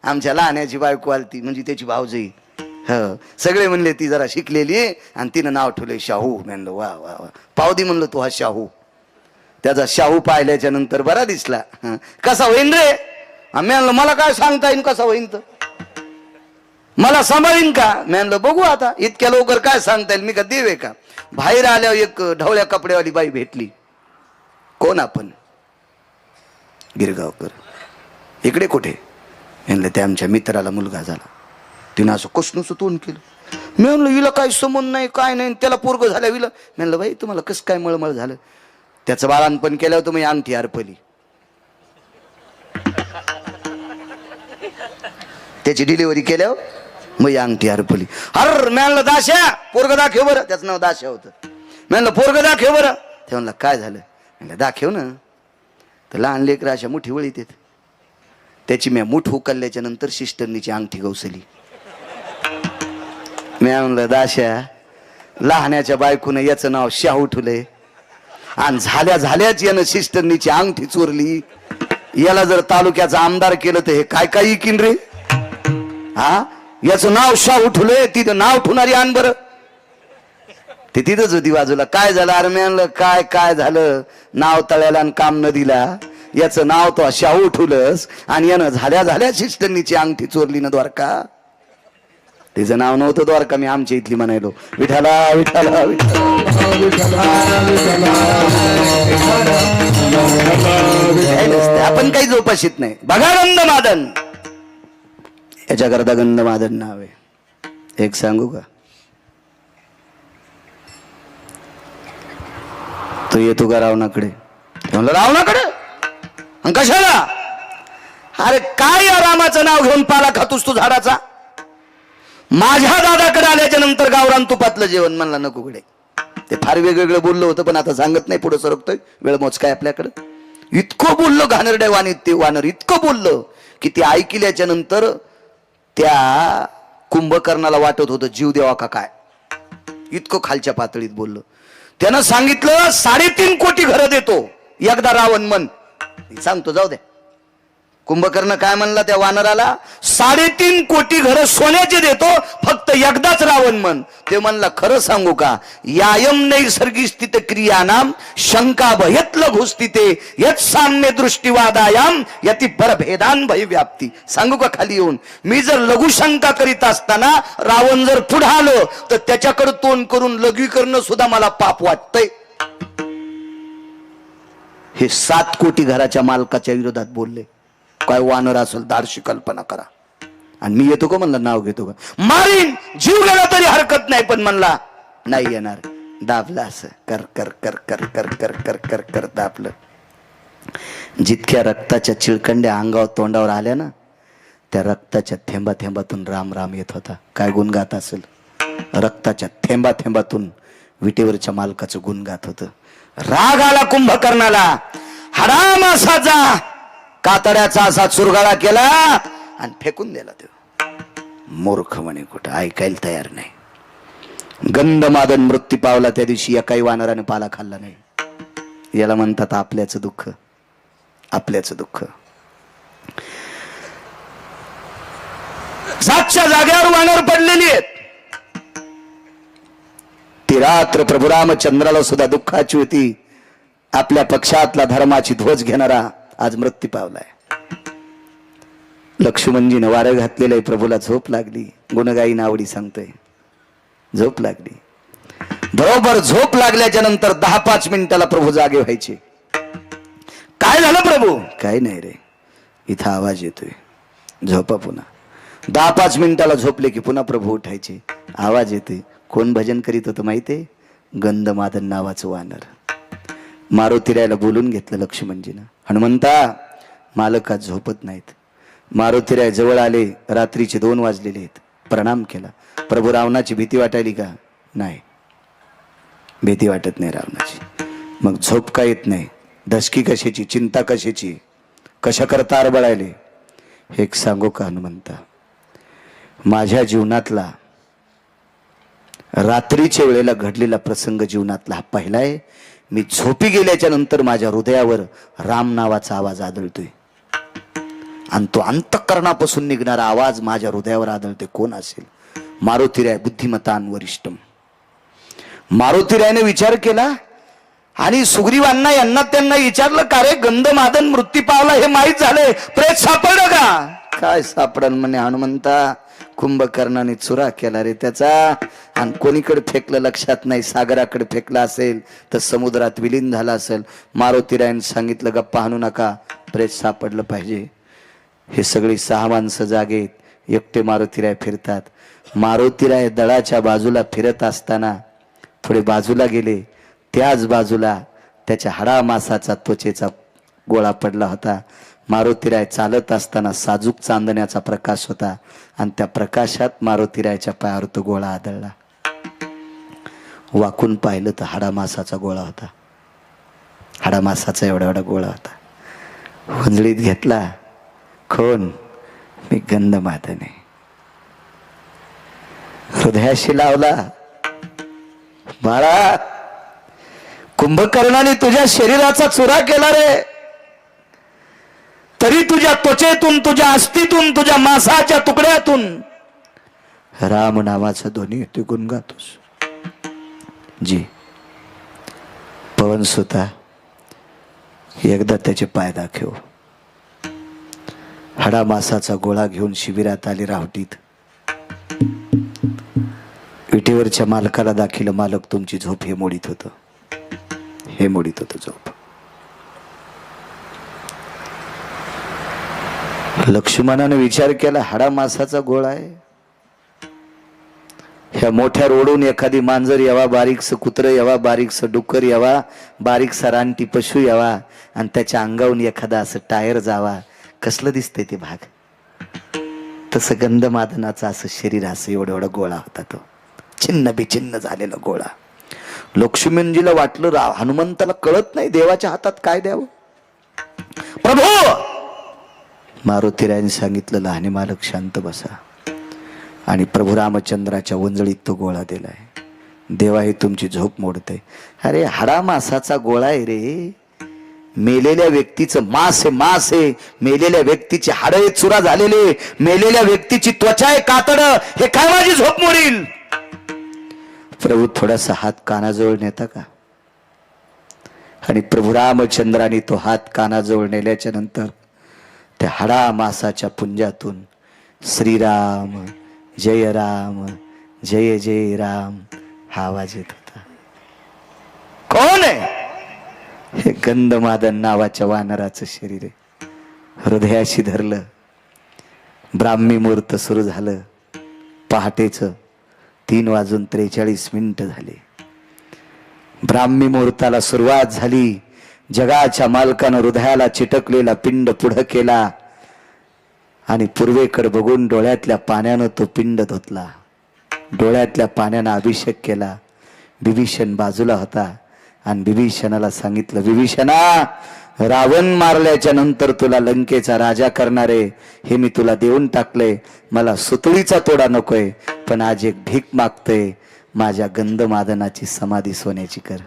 आमच्या लहाण्याची बायको आलती, म्हणजे त्याची भावजई. हो, सगळे म्हणले ती जरा शिकलेली आहे आणि तिनं नाव ठेवलंय शाहू. म्हणलं वा वा वा, पावदी म्हणलं तू हा शाहू. त्याचा शाहू पाहिल्याच्या नंतर बरा दिसला. कसा होईन रे? मी म्हणलं मला काय सांगता येईल कसा होईन, तर मला सांभाळीन का? मी म्हणलं बघू आता, इतक्या लवकर काय सांगता येईल, मी का देव आहे का? बाहेर आल्यावर एक ढवळ्या कपड्यावाली बाई भेटली. कोण आपण? गिरगावकर. इकडे कुठे? म्हणलं ते आमच्या मित्राला मुलगा झाला. तिनं असं कसनूस तोंड केलं. मी म्हणलं हिला काही संबंध नाही, काय नाही, त्याला पोरग झाल्या हिला. म्हणलं बाई तुम्हाला कसं काय मळमळ झालं? त्याचं बाळांपण केल्यावर तुम्ही अंगठी हरपली, त्याची डिलिव्हरी केल्यावर मग अंगठी हरपली. अर म्हणलं दाश्या पोरग दाखव बरं. त्याचं नाव दाश्या होतं. म्हणलं पोरग दाखव बरं. ते म्हणलं काय झालं? म्हणलं दाखव ना. तर लहान लेकर अशा मुठी वळीत येत. त्याची मी मुठ उकलल्याच्या नंतर सिस्टरनीची अंगठी गवसली. मी म्हणलं दाश्या लहाण्याच्या बायकोनं याचं नाव शाहू ठेवलंय आणि झाल्याच यानं सिस्टरनीची अंगठी चोरली. याला जर तालुक्याचा आमदार केलं तर हे काय काय इकीन रे? हा, याचं नाव शाहू ठेवलंय, तिथं नाव ठेवणारी आण बरं. ते तिथंच होती बाजूला. काय झालं? अरे मी म्हणलं काय काय झालं? नाव तळ्याला आणि काम नदीला, याचं नाव तो शाहू ठेवलंस आणि यानं झाल्या सिस्टरनीची अंगठी चोरली ना द्वारका. तिचं नाव नव्हतं द्वारका, मी आमच्या इथली म्हणायलो विठाला विठाला आपण काही जोपाशीत नाही. बघा गंधमादन, याच्याकरता गंधमादन नाव आहे. एक सांगू का? तो येतो का रावणाकडे? म्हणलं रावणाकडे? कशाला? अरे काय या रामाचं नाव घेऊन पाला खातोस तू झाडाचा? माझ्या दादाकडे आल्याच्या नंतर गावरान तुपातलं जेवण. म्हणला नको कडे. ते फार वेगवेगळं बोललं होतं, पण आता सांगत नाही, पुढे सरकतोय, वेळ मोज काय आपल्याकडं. इतकं बोललो घाणेरड्या वाणीत ते वानर, इतकं बोललं की ते ऐकल्याच्या नंतर त्या कुंभकर्णाला वाटत होतं जीव देवा का काय. इतकं खालच्या पातळीत बोललं. त्यानं सांगितलं 3.5 कोटी घरं देतो एकदा रावण मन. सांगतो जाऊ द्या, कुंभकर्ण काय म्हणला त्या वानराला, 3.5 कोटी घर सोन्याचे देतो, फक्त एकदाच रावण म्हण. ते म्हणला, खरं सांगू का, यायम नैसर्गिक स्थित क्रियानाम शंका भयत लघुस्थिते यत साम्य दृष्टीवादायाम यति परभेदान भय व्याप्ती. सांगू का खाली येऊन, मी जर लघुशंका करीत असताना रावण जर पुढे आलो तर त्याच्याकडे तोंड करून लघवी करणं सुद्धा मला पाप वाटतंय. हे 7 कोटी घराच्या मालकाच्या विरोधात बोलले. काय वानर असेल, धाडशी कल्पना करा. आणि मी येतो का म्हणला, नाव घेतो का, मारीन, जीव गेला तरी हरकत नाही, पण म्हणला नाही येणार. दाबलं असं, कर कर कर कर कर कर कर कर कर दाबलं. जितक्या रक्ताच्या चिळकंड्या अंगावर तोंडावर आल्या ना, त्या रक्ताच्या थेंबा थेंबातून राम राम येत होता. काय गुण गात असेल, रक्ताच्या थेंबा थेंबातून विटेवरच्या मालकाचं गुण गात होतं. राग आला कुंभकर्णाला, हरामासाचा कातड्याचा असा चुरगाळा केला आणि फेकून दिला. तो मूर्ख म्हणे, कुठं ऐकायला तयार नाही. गंधमादन मृत्यू पावला त्या दिवशी एकाही वानराने पाला खाल्ला नाही. याला म्हणतात आपल्याचं दुःख, आपल्याचं दुःख. जागच्या जाग्यावर वानर पडलेली आहेत. ती रात्र प्रभू रामचंद्राला सुद्धा दुःखाची होती. आपल्या पक्षातला धर्माची ध्वज घेणारा आज मृत्यू पावलाय. लक्ष्मणजीने वारं घातलेलं आहे. प्रभूला झोप लागली. गुणगाई नावडी सांगतोय, झोप लागली. बरोबर झोप लागल्याच्या नंतर 10-5 मिनिटाला प्रभू जागे व्हायचे. काय झालं प्रभू, काय नाही रे, इथं आवाज येतोय, झोपा पुन्हा. 10-5 मिनिटाला झोपले की पुन्हा प्रभू उठायचे. आवाज येते. कोण भजन करीत होतं माहितीये, गंधमादन नावाचं वानर. मारुतीरायला बोलून घेतलं लक्ष्मणजीनं. हनुमंता, मालक आज झोपत नाहीत. मारुतीराय जवळ आले. रात्रीचे 2 वाजलेले आहेत. प्रणाम केला. प्रभू, रावणाची भीती वाटायली का? नाही, भीती वाटत नाही रावणाची. मग झोप का येत नाही? धसकी कशाची, चिंता कशाची, कशा करता आरबळायले? एक सांगू का हनुमंता, माझ्या जीवनातला रात्रीच्या वेळेला घडलेला प्रसंग जीवनातला हा पहिला आहे. मी झोपी गेल्याच्या नंतर माझ्या हृदयावर राम नावाचा आवाज आदळतोय आणि तो अंतःकरणापासून निघणारा आवाज माझ्या हृदयावर आदळते. कोण असेल? मारुतीराय बुद्धिमतान वरिष्ठम. मारुतीरायने विचार केला आणि सुग्रीवांना यांना त्यांना विचारलं, का रे गंधमादन मृत्यू पावला हे माहीत झालंय, प्रेत सापडलं का? काय सापडल म्हणे हनुमंता, कुंभकर्णाने चुरा केला रे त्याचा, आणि कोणीकडे फेकलं लक्षात नाही. सागराकडे फेकला असेल तर समुद्रात विलीन झाला असेल. मारुतीरायने सांगितलं, गप्पा हाणू नका, प्रेत सापडलं पाहिजे. हे सगळी 6 माणसं जागेत. एकटे मारुतीराय फिरतात. मारुतीराय दळाच्या बाजूला फिरत असताना थोडे बाजूला गेले. त्याच बाजूला त्याच्या हाडामासाचा त्वचेचा गोळा पडला होता. मारुतीराय चालत असताना साजूक चांदण्याचा प्रकाश होता आणि त्या प्रकाशात मारुतीरायच्या पायावर तो गोळा आदळला. वाकून पाहिलं तर हाडामासाचा गोळा होता. हाडामासाचा एवढा एवढा गोळा होता. हुंजळीत घेतला. कोण? मी गंधमादन आहे. हृदयाशी लावला. बाळा, कुंभकर्णाने तुझ्या शरीराचा चुरा केला रे, तरी तुझ्या त्वचेतून, तुझ्या अस्थितून, तुझ्या मांसाच्या तुकड्यातून राम नावाचा ध्वनी तू गुणगातोस. जी पवन सुता, एकदा त्याचे पाय दाखव. हाडा मासाचा गोळा घेऊन शिबिरात आली रावटीत. विटेवरच्या मालकाला दाखिलं, मालक तुमची झोप हे मोडीत होतं, हे मोडीत होतं झोप. लक्ष्मणाने विचार केला, हाडा मासाचा गोळा आहे. ह्या मोठ्या रोडून एखादी मांजर यावा, बारीकस कुत्र यावा, बारीकस डुक्कर यावा, बारीकसा रानटी पशु यावा आणि त्याच्या अंगावून एखादा असं टायर जावा, कसलं दिसतंय ते भाग. तसं गंधमादनाचं असं शरीर, असं एवढा एवढा गोळा होता तो, छिन्न बिछिन्न झालेला गोळा. लक्ष्मणजीला वाटलं हनुमंताला कळत नाही देवाच्या हातात काय द्यावं. प्रभू, मारुतीरायने सांगितलं, लहाने मालक शांत बसा. आणि प्रभू रामचंद्राच्या वंजळीत तो गोळा दिलाय. देवा, हे तुमची झोप मोडते. अरे हाडा मासाचा गोळा आहे रे, मेलेल्या व्यक्तीचं मांस आहे, मांस आहे. मेलेल्या व्यक्तीची हाडे चुरा झालेले, मेलेल्या व्यक्तीची त्वचा आहे कातड. हे काय माझी झोप मोडील? प्रभू थोडासा हात कानाजवळ नेता का? आणि प्रभू रामचंद्राने तो हात कानाजवळ नेल्याच्या नंतर त्या हाडा मासाच्या पुंजातून श्रीराम जय राम जय जय राम हा आवाज येत होता. कोण आहे? हे गंधमादन नावाच्या वानराचं शरीर आहे. हृदयाशी धरलं. ब्राह्मी मुहूर्त सुरू झालं. पहाटेचं 3:43 झाले. ब्राह्मी मुहूर्ताला सुरुवात झाली. जगाच्या मालकानं हृदयाला चिटकलेला पिंड पुढं केला आणि पूर्वेकडे बघून डोळ्यातल्या पाण्यानं तो पिंड धुतला. डोळ्यातल्या पाण्यानं अभिषेक केला. विभीषण बाजूला होता आणि विभीषणाला सांगितलं, विभीषणा, रावण मारल्याच्या नंतर तुला लंकेचा राजा करणारे हे मी तुला देऊन टाकले. मला सुतळीचा तोडा नकोय, पण आज एक भीक मागतोय. माझ्या गंधमादनाची समाधी सोन्याची कर.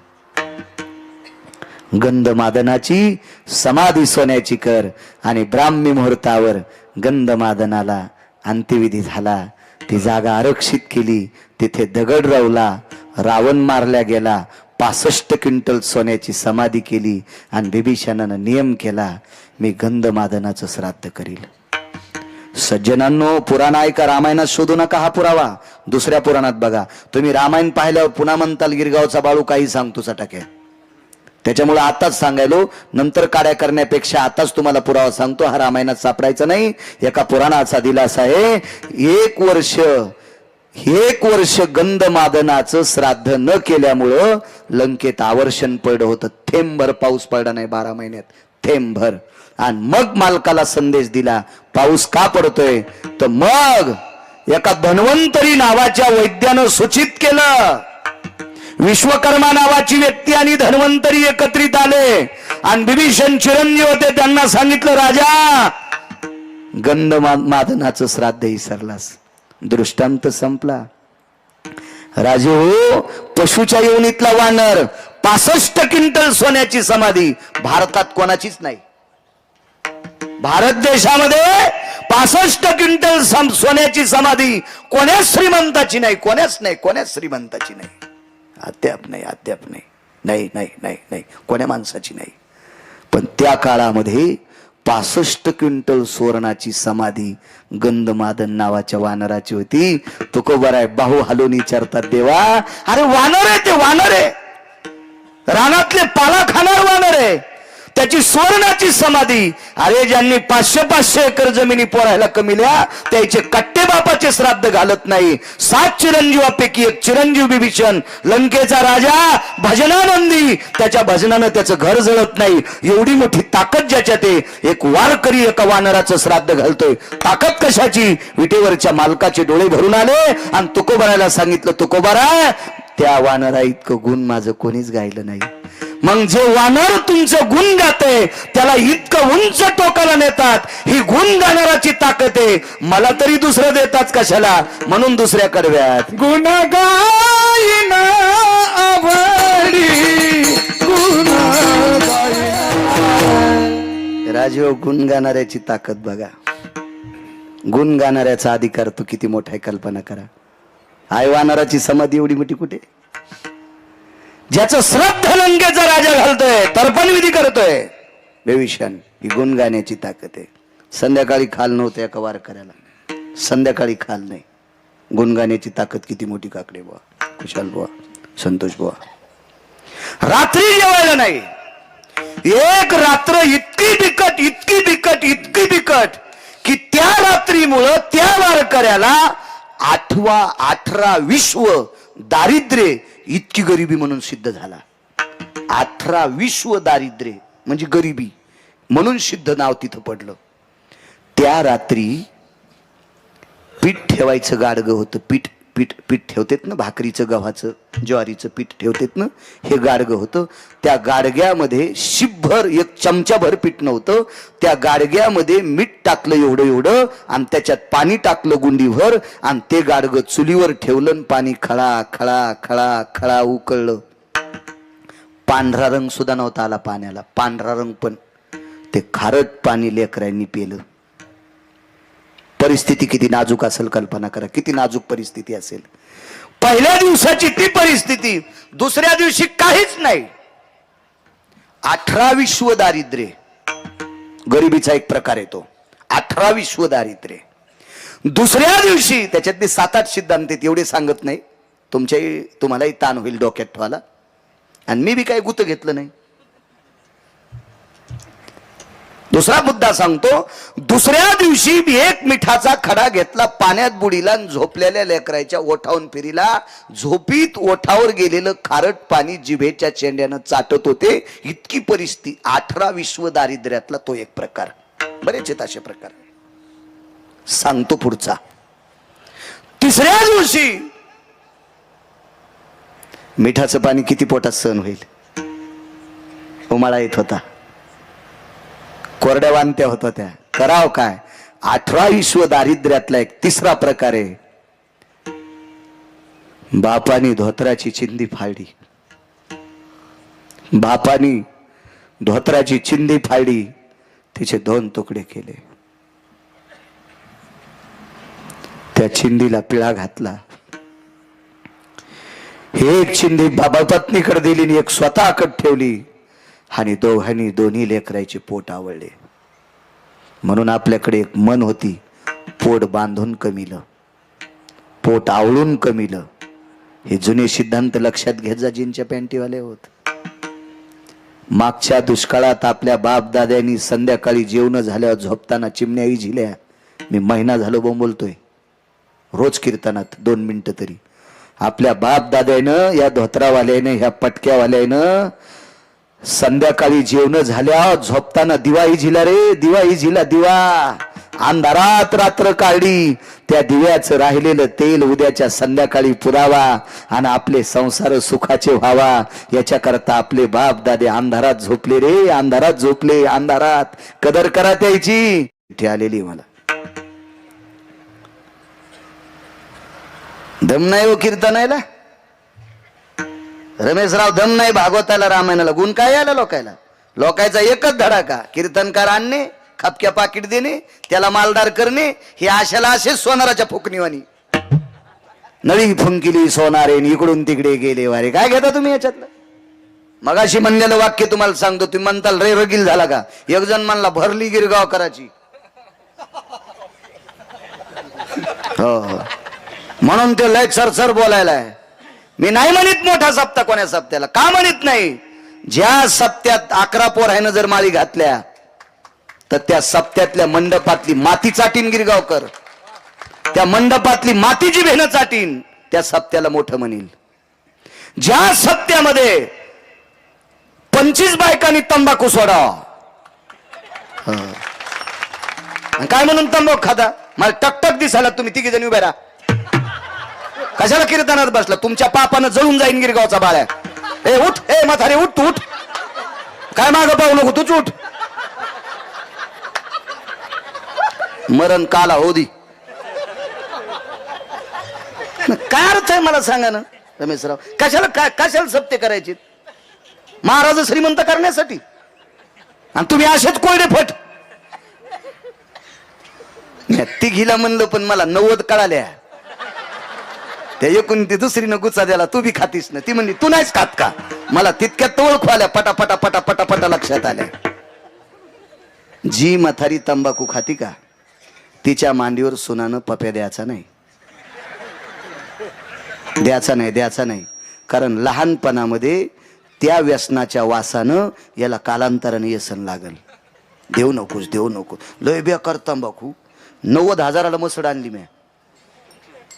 गंधमादनाची समाधी सोन्याची कर. आणि ब्राह्मी मुहूर्तावर गंधमादनाला अंत्यविधी झाला. ती जागा आरक्षित केली. तिथे दगड रोवला. रावण मारल्या गेला. 65 क्विंटल सोन्याची समाधी केली. आणि विभीषणानं नियम केला, मी गंधमादनाचं श्राद्ध करील. सज्जनांनो, पुराण ऐका, रामायणात शोधू नका हा पुरावा. दुसऱ्या पुराणात बघा. तुम्ही रामायण पाहिल्यावर पुन्हा म्हणताल गिरगावचा बाळू काही सांगतो चटाक्या. त्याच्यामुळे आताच सांगायलो, नंतर काड्या करण्यापेक्षा आताच तुम्हाला पुरावा सांगतो. हा रामायणात सापडायचा नाही. एका पुराणाचा दिलासा आहे. 1 वर्ष गंधमादनाचं श्राद्ध न केल्यामुळं लंकेत आवर्षण पडलं होतं. थेंबभर पाऊस पडला नाही 12 महिन्यात, थेंबभर. आणि मग मालकाला संदेश दिला, पाऊस का पडतोय? तर मग एका धन्वंतरी नावाच्या वैद्यानं सूचित केलं. विश्वकर्मा नावाची व्यक्ती आणि धन्वंतरी एकत्रित आले आणि विभीषण चिरंजीव होते. त्यांना सांगितलं, राजा, गंधमादनाचं श्राद्ध विसरलास. दृष्टांत संपला. राजे हो, पशुच्या योनीतला वानर, 65 क्विंटल सोन्याची समाधी भारतात कोणाचीच नाही. भारत देशामध्ये 65 क्विंटल सोन्याची समाधी कोण्याच श्रीमंताची नाही. कोण्याच श्रीमंताची नाही. अद्याप नाही. कोण्या माणसाची नाही. पण त्या काळामध्ये 65 क्विंटल सुवर्णाची समाधी गंधमादन नावाच्या वानराची होती. तुकोबाराय बाहू हालून विचारतात, देवा, अरे वानर आहे, ते वानर आहे, रानातले पाला खाणार वानर आहे, त्याची सुवर्णाची समाधी. अरे ज्यांनी 500 एकर जमिनी पोरायला कमिल्या त्याचे कट्टे बापाचे श्राद्ध घालत नाही. 7 चिरंजीवापैकी एक चिरंजीव विभीषण, लंकेचा राजा, भजनानंदी, त्याच्या भजनानं त्याचं घर जळत नाही. एवढी मोठी ताकद ज्याच्यात आहे. एक वारकरी एका वानराचं श्राद्ध घालतोय. ताकद कशाची? विटेवरच्या मालकाचे डोळे भरून आले आणि तुकोबारायला सांगितलं, तुकोबाराय, त्या वानरा इतकं गुण माझं कोणीच गायलं नाही. मग जे वानर तुमचं गुण गाते त्याला इतकं उंच टोकाला नेतात. ही गुण गाणाराची ताकद आहे. मला तरी दुसरं देतात कशाला? म्हणून दुसऱ्या कडव्यात गुण गाईन आवडी गुण राजीव. गुण गाणाऱ्याची ताकद बघा. गुण गाणाऱ्याचा अधिकार तो किती मोठा आहे कल्पना करा. आई वानराची समाधी एवढी मोठी कुठे? ज्याचं श्राद्ध लंकेचा राजा घालतोय, तर्पण विधी करतोय विभीषण. ही गुण गाण्याची ताकद आहे. संध्याकाळी खाल नव्हतं एका वारकऱ्याला. संध्याकाळी खाल नाही. गुण गाण्याची ताकद किती मोठी काकडे बुवा, कुशाल बुवा, संतोष बुवा. रात्री जेवायला नाही. एक रात्र इतकी बिकट की त्या रात्रीमुळं त्या वारकऱ्याला 18 विश्व दारिद्र्य, इतकी गरिबी म्हणून सिद्ध झाला. 18 विश्व दारिद्र्य म्हणजे गरिबी म्हणून सिद्ध नाव तिथं पडलं. त्या रात्री पीठ ठेवायचं गाडगं होतं. पीठ ठेवतेत ना, भाकरीचं, गव्हाचं, ज्वारीचं पीठ ठेवतेत ना, हे गाडगं होतं. त्या गाडग्यामध्ये शिपभर, 1 चमचाभर पीठ नव्हतं. त्या गाडग्यामध्ये मीठ टाकलं एवढं आणि त्याच्यात पाणी टाकलं गुंडीभर आणि ते गाडगं चुलीवर ठेवलं. पाणी खळा खळा खळा खळा उकळलं. पांढरा रंग सुद्धा नव्हता आला पाण्याला, पांढरा रंग पण ते खारट पाणी लेकरांनी पिलं. परिस्थिती किती नाजूक असेल कल्पना करा, किती नाजूक परिस्थिती असेल. पहिल्या दिवसाची ती परिस्थिती, दुसऱ्या दिवशी काहीच नाही. 18 विश्व दारिद्र्य, गरिबीचा एक प्रकार येतो. 18 विश्व दारिद्र्य. दुसऱ्या दिवशी त्याच्यातले 7-8 सिद्धांत एवढे सांगत नाही, तुम्हालाही ताण होईल डोक्यात ठेवायला, आणि मी बी काही गुत घेतलं नाही. दुसरा मुद्दा सांगतो. दुसऱ्या दिवशी एक मिठाचा खडा घेतला, पाण्यात बुडीला, झोपलेल्या लेकराच्या ओठावून फिरीला. झोपीत ओठावर गेलेलं खारट पाणी जिभेच्या चेंड्यानं चाटत होते. इतकी परिस्थिती. 18 विश्व दारिद्र्यातला तो एक प्रकार. बरेच आहेत असे प्रकार. सांगतो पुढचा. तिसऱ्या दिवशी मिठाचं पाणी किती पोटात सहन होईल. उमाळा येत होता, कोरड्या वांत्या होत होत्या. कराव काय. 18 विश्व दारिद्र्यातला एक तिसरा प्रकार आहे. बापानी धोत्राची चिंदी फाडली. बापानी धोत्राची चिंदी फाडली, तिचे 2 तुकडे केले. त्या चिंदीला पिळा घातला. एक चिंदी बाबा पत्नीकडे दिली आणि एक स्वतःकडे ठेवली, आणि दोघांनी दोन्ही लेकराचे पोट आवळले. म्हणून आपल्याकडे एक मन होती, पोट बांधून कमिलं, पोट आवळून कमिलं. हे जुने सिद्धांत लक्षात घेत जा जीनच्या पॅन्टीवाले होत. मागच्या दुष्काळात आपल्या बाप दाद्यांनी संध्याकाळी जेवण झाल्यावर झोपताना चिमण्याही झिल्या. मी महिना झालो बोंबलतोय रोज कीर्तनात 2 मिनिटं तरी. आपल्या बाप दाद्यानं, या धोत्रावाल्यानं, ह्या पटक्यावाल्यानं संध्याकाळी जेवण झाल्या झोपताना दिवाही झिला रे, दिवाही झिला. दिवा अंधारात रात्र काढली. त्या दिव्याचं राहिलेलं तेल उद्याच्या संध्याकाळी पुरावा आणि आपले संसार सुखाचे व्हावा, याच्याकरता आपले बाप दादे अंधारात झोपले रे, अंधारात झोपले. अंधारात कदर करा त्याची. इथे आलेली मला दम नाही हो कीर्तनायला. रमेशराव दम नाही भागवताला, रामायणाला. गुण काय आला लोकायला. लोकायचा एकच धडाका, कीर्तनकार आणणे, खपक्या पाकिट देणे, त्याला मालदार करणे. हे आशाला असेच सोनाराच्या फुकणीवाणी. नळी फुंकिली सोनारे, इकडून तिकडे गेले वारे. काय घेता तुम्ही याच्यातलं. मगाशी म्हणलेलं वाक्य तुम्हाला सांगतो. तुम्ही म्हणताल रे रगील झाला का. एक जण म्हणला भरली गिरगाव करायची. हो, म्हणून ते लय सरसर बोलायला आहे. मी नाही म्हणत मोठा सप्ता कोण्या सप्त्याला. का म्हणत नाही. ज्या सप्त्यात 11 पोरायनं जर माळी घातल्या, तर त्या सप्त्यातल्या मंडपातली माती चाटीन गिरगावकर. त्या मंडपातली माती जी भेन चाटीन, त्या सप्त्याला मोठं म्हणील. ज्या सप्त्यामध्ये 25 बायकांनी तंबाखू सोडावा, काय म्हणून तंबाखू खाता. मला टकटक दिसायला तुम्ही 3 जण उभे राहा. कशाला कीर्तनात बसला. तुमच्या पापानं जळून जाईन गिरगावचा बाळ्या. ए उठ, ए म्हातारे उठ, तू उठ. काय मागं पाहू नको, तूच उठ. मरण काला हो दी. काय अर्थ आहे मला सांगा ना रमेशराव. कशाला सप्ते करायचे. महाराज श्रीमंत करण्यासाठी, आणि तुम्ही असेच कोयडे फट. तिघीला म्हणलं, पण मला 90 कळाल्या. त्या एकूण ती दुसरीनं गुच्चा द्याला, तू बी खातीस ना. ती म्हणली तू नाहीच खात का. मला तितक्यात ओळखू आल्या, पटापटा पटापटा पटा लक्षात आल्या. जी म्हातारी तंबाखू खाती का, तिच्या मांडीवर सुनानं पप्या द्यायचा नाही. द्यायचा नाही. कारण लहानपणामध्ये त्या व्यसनाच्या वासानं याला कालांतराने व्यसन लागल. देऊ नको. लय बेकार तंबाखू. 90,000ला मसड आणली मी.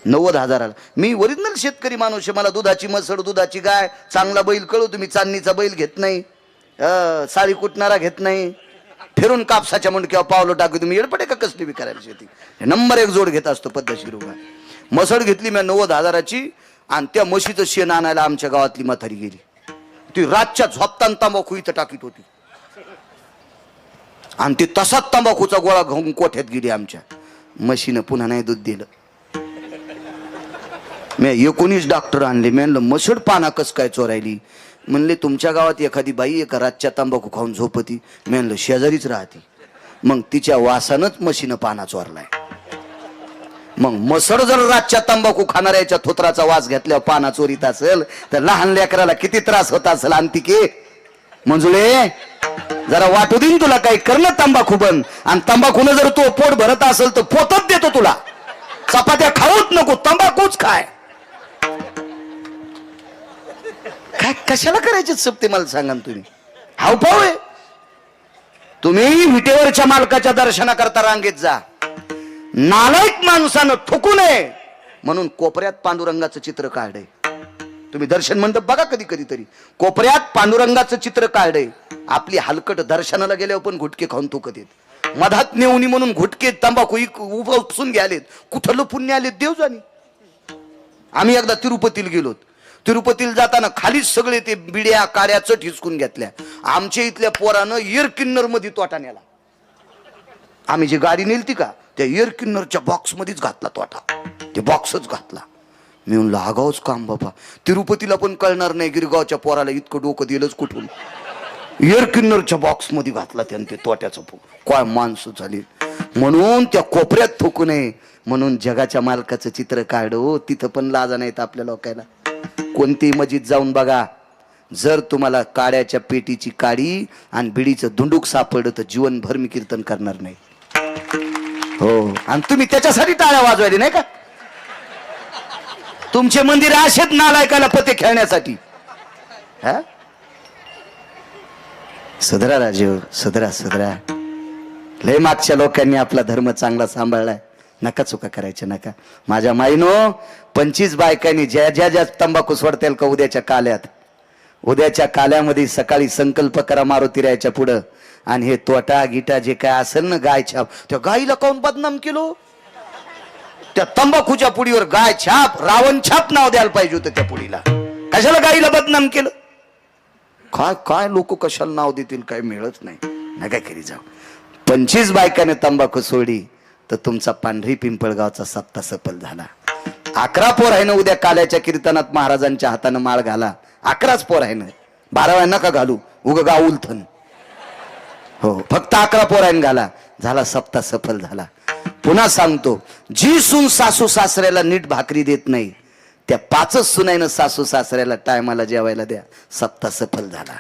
90,000ला. मी ओरिजिनल शेतकरी माणूस आहे. मला दुधाची मसड, दुधाची गाय, चांगला बैल कळू. तुम्ही चांदणीचा बैल घेत नाही, साळी कुटणारा घेत नाही, फिरून कापसाच्या मुंडक्यावर पावलं टाकू. तुम्ही येडपडे का कसली बी करायला शेती. नंबर 1 जोड घेत असतो पद्धतशीर उभा. मसड घेतली मी 90,000ची, आणि त्या म्हशीचं शेण आणायला आमच्या गावातली म्हातारी गेली. ती रातच्या झोपताना तंबाखू इथं टाकीत होती, आणि ती तसाच तंबाखूचा गोळा घेऊन कोठ्यात गेली. आमच्या म्हशीनं पुन्हा नाही दूध दिलं. मी 19 डॉक्टर आणले. मी म्हणलं मसड पाना कस काय चोरायली. म्हणले तुमच्या गावात एखादी बाई एका रातच्या तंबाखू खाऊन झोपती. मी म्हणलं शेजारीच राहती. मग तिच्या वासानच म्हशीनं पाना चोरलाय. मग मसड जर रातच्या तंबाखू खाणाऱ्याच्या थोत्राचा वास घेतल्यावर पाना चोरीत असेल तर लहान लेकराला किती त्रास होत असेल. अंतिके मंजुळे जरा वाटू देईन तुला काही करणं तंबाखू बंद. आणि तंबाखून जर तो पोट भरत असेल तर पोतच देतो तुला. चपात्या खाऊच नको, तंबाखूच खाय. काय कशाला करायचे सप्ते मला सांगा ना तुम्ही. हावभाव आहे. तुम्ही विटेवरच्या मालकाच्या दर्शनाकरता रांगेत जा. नालायक माणसानं थुकू नये म्हणून कोपऱ्यात पांडुरंगाचं चित्र काढलंय. तुम्ही दर्शन मंडप बघा कधी कधीतरी. कोपऱ्यात पांडुरंगाचं चित्र काढलंय. आपली हलकट दर्शनाला गेल्यावर पण गुटके खाऊन थुकत येत. मधात नेऊनी म्हणून गुटके तंबाखू उपसून घ्यालेत. कुठलं पुण्य आलेत देव जाणी. आम्ही एकदा तिरुपतीला गेलो. तिरुपतीला जाताना खालीच सगळे ते बिड्या काड्याचं ठिसकून घेतल्या. आमच्या इथल्या पोरानं एअर किन्नर मध्ये तोटा नेला. आम्ही जी गाडी नेलती का त्या एअर किन्नरच्या बॉक्स मध्येच घातला तोटा. ते बॉक्सच घातला. मी म्हणलं आगावच काम बाबा. तिरुपतीला पण कळणार नाही गिरगावच्या पोराला इतकं डोकं दिलंच कुठून. एअर किन्नरच्या बॉक्स मध्ये घातला त्यानं ते तोट्याचं काय माणसं झाली. म्हणून त्या कोपऱ्यात थुकू नये म्हणून जगाच्या मालकाचं चित्र काढो. तिथं पण लाजा नाहीत आपल्या लोकांना. कोणती मस्जिद जाऊन बघा. जर तुम्हाला काड्याच्या पेटीची काडी आणि बिडीचं धुंडूक सापडलं तर जीवनभर मी कीर्तन करणार नाही. हो. आणि तुम्ही त्याच्यासाठी टाळ्या वाजवायला नाही का. तुमचे मंदिर असेच नालायकाला पते खेळण्यासाठी. हा सदरा राजीव सदरा सदरा. लय मागच्या लोकांनी आपला धर्म चांगला सांभाळलाय. नका चुका करायच्या नका. माझ्या माईनो 25 बायकांनी ज्या ज्या ज्या तंबाखू सोडतील का उद्याच्या काल्यामध्ये सकाळी संकल्प करा मारुतीरायाच्या पुढं. आणि हे तोटा गिटा जे काय असेल ना गाय छाप त्या गाईला काऊन बदनाम केलो. त्या तंबाखूच्या पुडीवर गाय छाप रावण छाप नाव द्यायला पाहिजे होतं त्या पुडीला. कशाला गाईला बदनाम केलं. काय काय लोक कशाला नाव देतील काय मिळत नाही. नका करी जाऊ. 25 बायकाने तंबाखू सोडी तर तुमचा पांढरी पिंपळगावचा सप्ता सफल झाला. 11 पोर आहे ना उद्या काल्याच्या कीर्तनात महाराजांच्या हातानं माळ घाला. 11च पोर आहे ना. 12 नका घालू उग गाव उलथन. हो फक्त 11 पोरांनी घाला. झाला सप्ता सफल झाला. पुन्हा सांगतो जी सून सासू सासऱ्याला नीट भाकरी देत नाही त्या 5च सुनाईनं सासू सासऱ्याला टायमाला जेवायला द्या. सप्ता सफल झाला.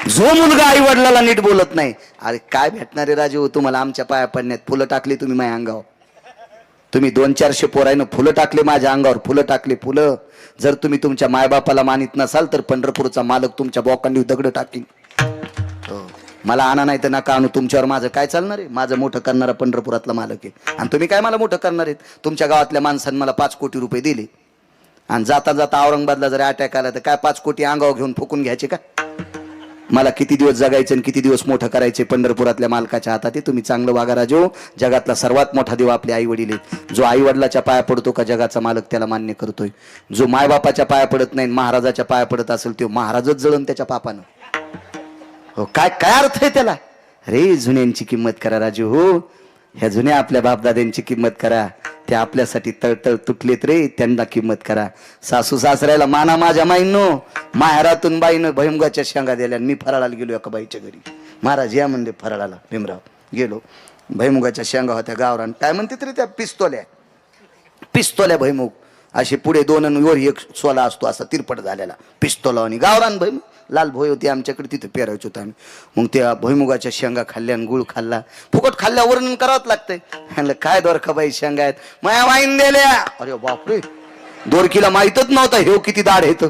जो मुलगा आई वडिलाला नीट बोलत नाही अरे काय भेटणारे राजू तुम्हाला आमच्या पाया पडण्यात. फुलं टाकली तुम्ही माझ्या अंगावर. तुम्ही 200-400 पोरायनं फुलं टाकले माझ्या अंगावर. फुलं टाकले फुलं. जर तुम्ही तुमच्या मायबापाला मानित नसाल तर पंढरपूरचा मालक तुमच्या बोकांनी दगड टाकीन. मला आणा नाही तर नका आणू. तुमच्यावर माझं काय चालणार आहे. माझं मोठं करणारा पंढरपुरातला मालक आहे. आणि तुम्ही काय मला मोठं करणार आहेत. तुमच्या गावातल्या माणसांनी मला 5 कोटी रुपये दिले आणि जाता जाता औरंगाबादला जर अटॅक आला तर काय 5 कोटी अंगावर घेऊन फुकून घ्यायचे का. मला किती दिवस जगायचं आणि किती दिवस मोठं करायचे पंढरपुरातल्या मालकाच्या हातात आहे. तुम्ही चांगलं वागा राजो. जगातला सर्वात मोठा देव आपले आई वडील आहेत. जो आई वडिलाच्या पाया पडतो का जगाचा मालक त्याला मान्य करतोय. जो मायबापाच्या पाया पडत नाही महाराजाच्या पाया पडत असेल तो महाराजच जळण त्याच्या पापानं. हो काय काय अर्थ आहे त्याला. अरे जुन्यांची किंमत करा राजू. हो ह्या जुन्या आपल्या बापदाद्यांची किंमत करा. ते आपल्यासाठी तळतळ तुटलेत रे. त्यांना किंमत करा. सासू सासऱ्याला माना माझ्या माईंनो. माहेरातून बाईनं भैमुगाच्या शेंगा दिल्या. मी फराळाला गेलो एका बाईच्या घरी. महाराज या म्हणले फराळाला. भीमराव गेलो. भैमुगाच्या शेंगा होत्या गावरान. काय म्हणते तरी त्या पिस्तोल्या भैमुग असे पुढे 2 आणि वर 1 सोला असतो असा तिरपट झालेला पिस्तोला आणि गावरान भैमुग. लाल भोय होती आमच्याकडे तिथे पेरायचो होतं आम्ही. मग त्या भुईमुगाच्या शेंगा खाल्ल्या आणि गुळ खाल्ला. फुकट खाल्ल्या वर्णन करावंच लागतंय. म्हणलं काय दोरखाबाई शेंगा आहेत. माया वाईन दिल्या. अरे बापरे दोरकीला माहीतच नव्हता हे किती दाढ येत.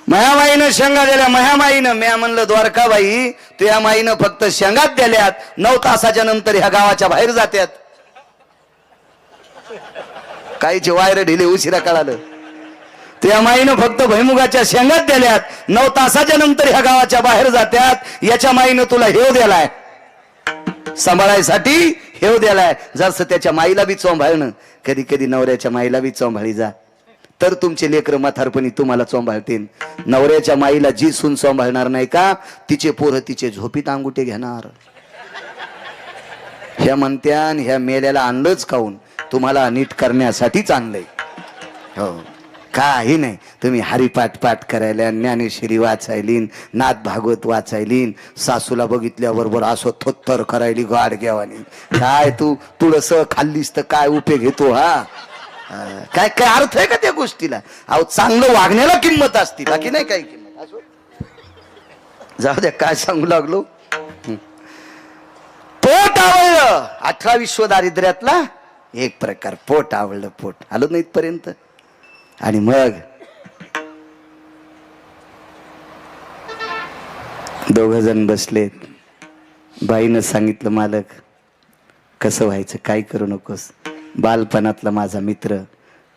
मायामाईनं शेंगा दिल्या. मायामाईनं. म्या म्हणलं द्वारकाबाई तुझ्या माईनं फक्त शेंगात दिल्यात. 9 तासाच्या नंतर ह्या गावाच्या बाहेर जात्यात. काहीचे वायर ढिले उशिरा कळालं. त्या माईनं फक्त भैमुगाच्या शेंगात दिल्यात. 9 तासाच्या नंतर ह्या गावाच्या बाहेर जात्यात. याच्या माईनं तुला हेव दिलाय सांभाळायसाठी. हेव दिलाय जसं त्याच्या माईला बी चोंभाळणं. कधी कधी नवऱ्याच्या माईला बी चोंभाळी जा तर तुमचे लेकर म्हातारपणी तुम्हाला चोंभाळतील. नवऱ्याच्या माईला जी सून चोंभाळणार नाही का तिचे पोरं तिचे झोपीत अंगुठे घेणार. ह्या म्हणत्यान ह्या मेल्याला आणलंच खाऊन तुम्हाला नीट करण्यासाठीच आणलंय. हो काही नाही, तुम्ही हरिपाठ पाठ करायला, ज्ञानेश्वरी वाचायलीन, नाथ भागवत वाचायलीन, सासूला बघितल्याबरोबर असं थोत्तर करायली गाडग्यावानी. काय तू तुळस खाल्लीस तर काय उपयोग घेतो हा? काय काय अर्थ आहे का त्या गोष्टीला? अहो चांगलं वागण्याला किंमत असती, बाकी नाही काही किंमत. जाऊ द्या, काय सांगू लागलो. पोट आवडलं, 18 विश्व दारिद्र्यातला एक प्रकार. पोट आवडलं, पोट आलो नाही इथपर्यंत. आणि मग दोघ जण बसलेत. बाईनं सांगितलं, मालक कसं व्हायचं, काय करू नकोस. बालपणातला माझा मित्र,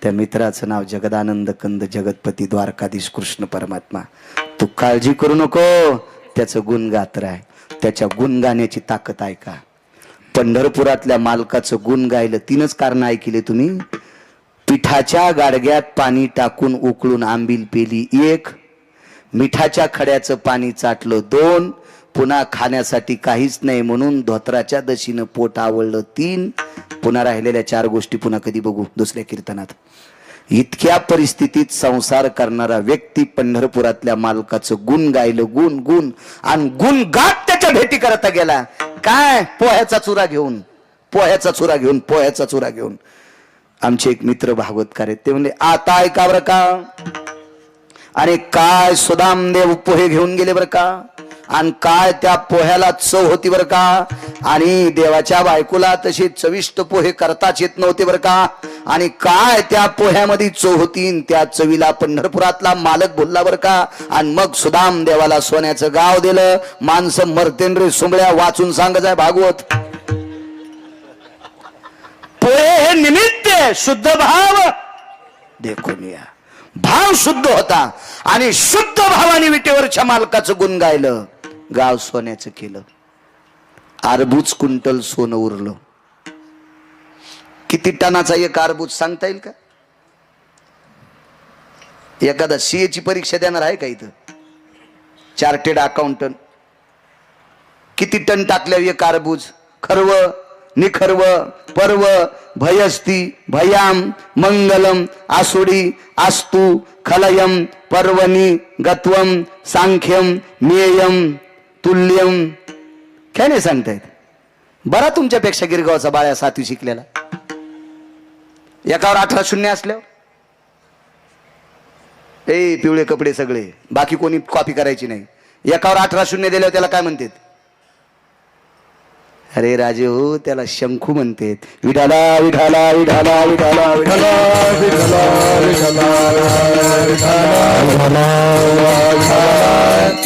त्या मित्राचं नाव जगदानंद कंद जगतपती द्वारकाधीश कृष्ण परमात्मा. तू काळजी करू नको, त्याचं गुण गात राह. त्याच्या गुण गाण्याची ताकद आहे का? पंढरपुरातल्या मालकाचं गुण गायलं. 3च कारण ऐकले तुम्ही. पिठाच्या गाडग्यात पाणी टाकून उकळून आंबील पेली 1, मिठाच्या खड्याचं पाणी चाटलं 2, पुन्हा खाण्यासाठी काहीच नाही म्हणून धोत्राच्या दशीनं पोट आवडलं 3. पुन्हा राहिलेल्या 4 गोष्टी पुन्हा कधी बघू दुसऱ्या कीर्तनात. इतक्या परिस्थितीत संसार करणारा व्यक्ती पंढरपुरातल्या मालकाचं गुण गायलं. गुण गुण आणि गुण गात त्याच्या भेटी करता गेला. काय? पोह्याचा चुरा घेऊन, पोह्याचा चुरा घेऊन, पोह्याचा चुरा घेऊन. आमचे एक मित्र भागवतकार आहेत, ते म्हणले आता ऐका बरं का. आणि काय सुदामदेव पोहे घेऊन गेले बरं का, आणि काय त्या पोह्याला चव होती बरं का. आणि देवाच्या बायकोला तसे चविष्ट पोहे करताच येत नव्हते बरं का. आणि काय त्या पोह्यामध्ये चव होती, त्या चवीला पंढरपुरातला मालक बोलला बरं का. आणि मग सुदाम देवाला सोन्याचं गाव दिलं. माणसं मर्तेंद्र सुंबळ्या वाचून सांगत आहे भागवत. पोहे हे निमित्त शुद्ध भाव देखून या. भाव शुद्ध होता आणि शुद्ध भावाने विटेवरच्या मालकाचं गुण गायलं. गाव सोन्याचं केलं. अर्बूज क्विंटल सोनं उरलं. किती टनाचा एक अर्बूज सांगता येईल का? एखादा सीए ची परीक्षा देणार आहे का इथं? चार्टेड अकाउंटंट किती टन टाकल्या एक अर्बूज? खर्व, निखर्व, पर्व, भयस्ती, भयाम, मंगलम, आसुडी, आस्तु, खलयम, पर्वणी, गत्वम, सांख्यम, नियम, तुल्यम. काय नाही सांगतायत? बरा तुमच्यापेक्षा गिरगावचा बाळ्या 7वी शिकलेला. एकावर 18 शून्य असल्यावर पिवळे कपडे सगळे, बाकी कोणी कॉपी करायची नाही. एकावर 18 शून्य दिल्यावर त्याला काय म्हणतात? अरे राजे हो, त्याला शंखू म्हणतात. विठाला विठाला विठाला विठाला विठाला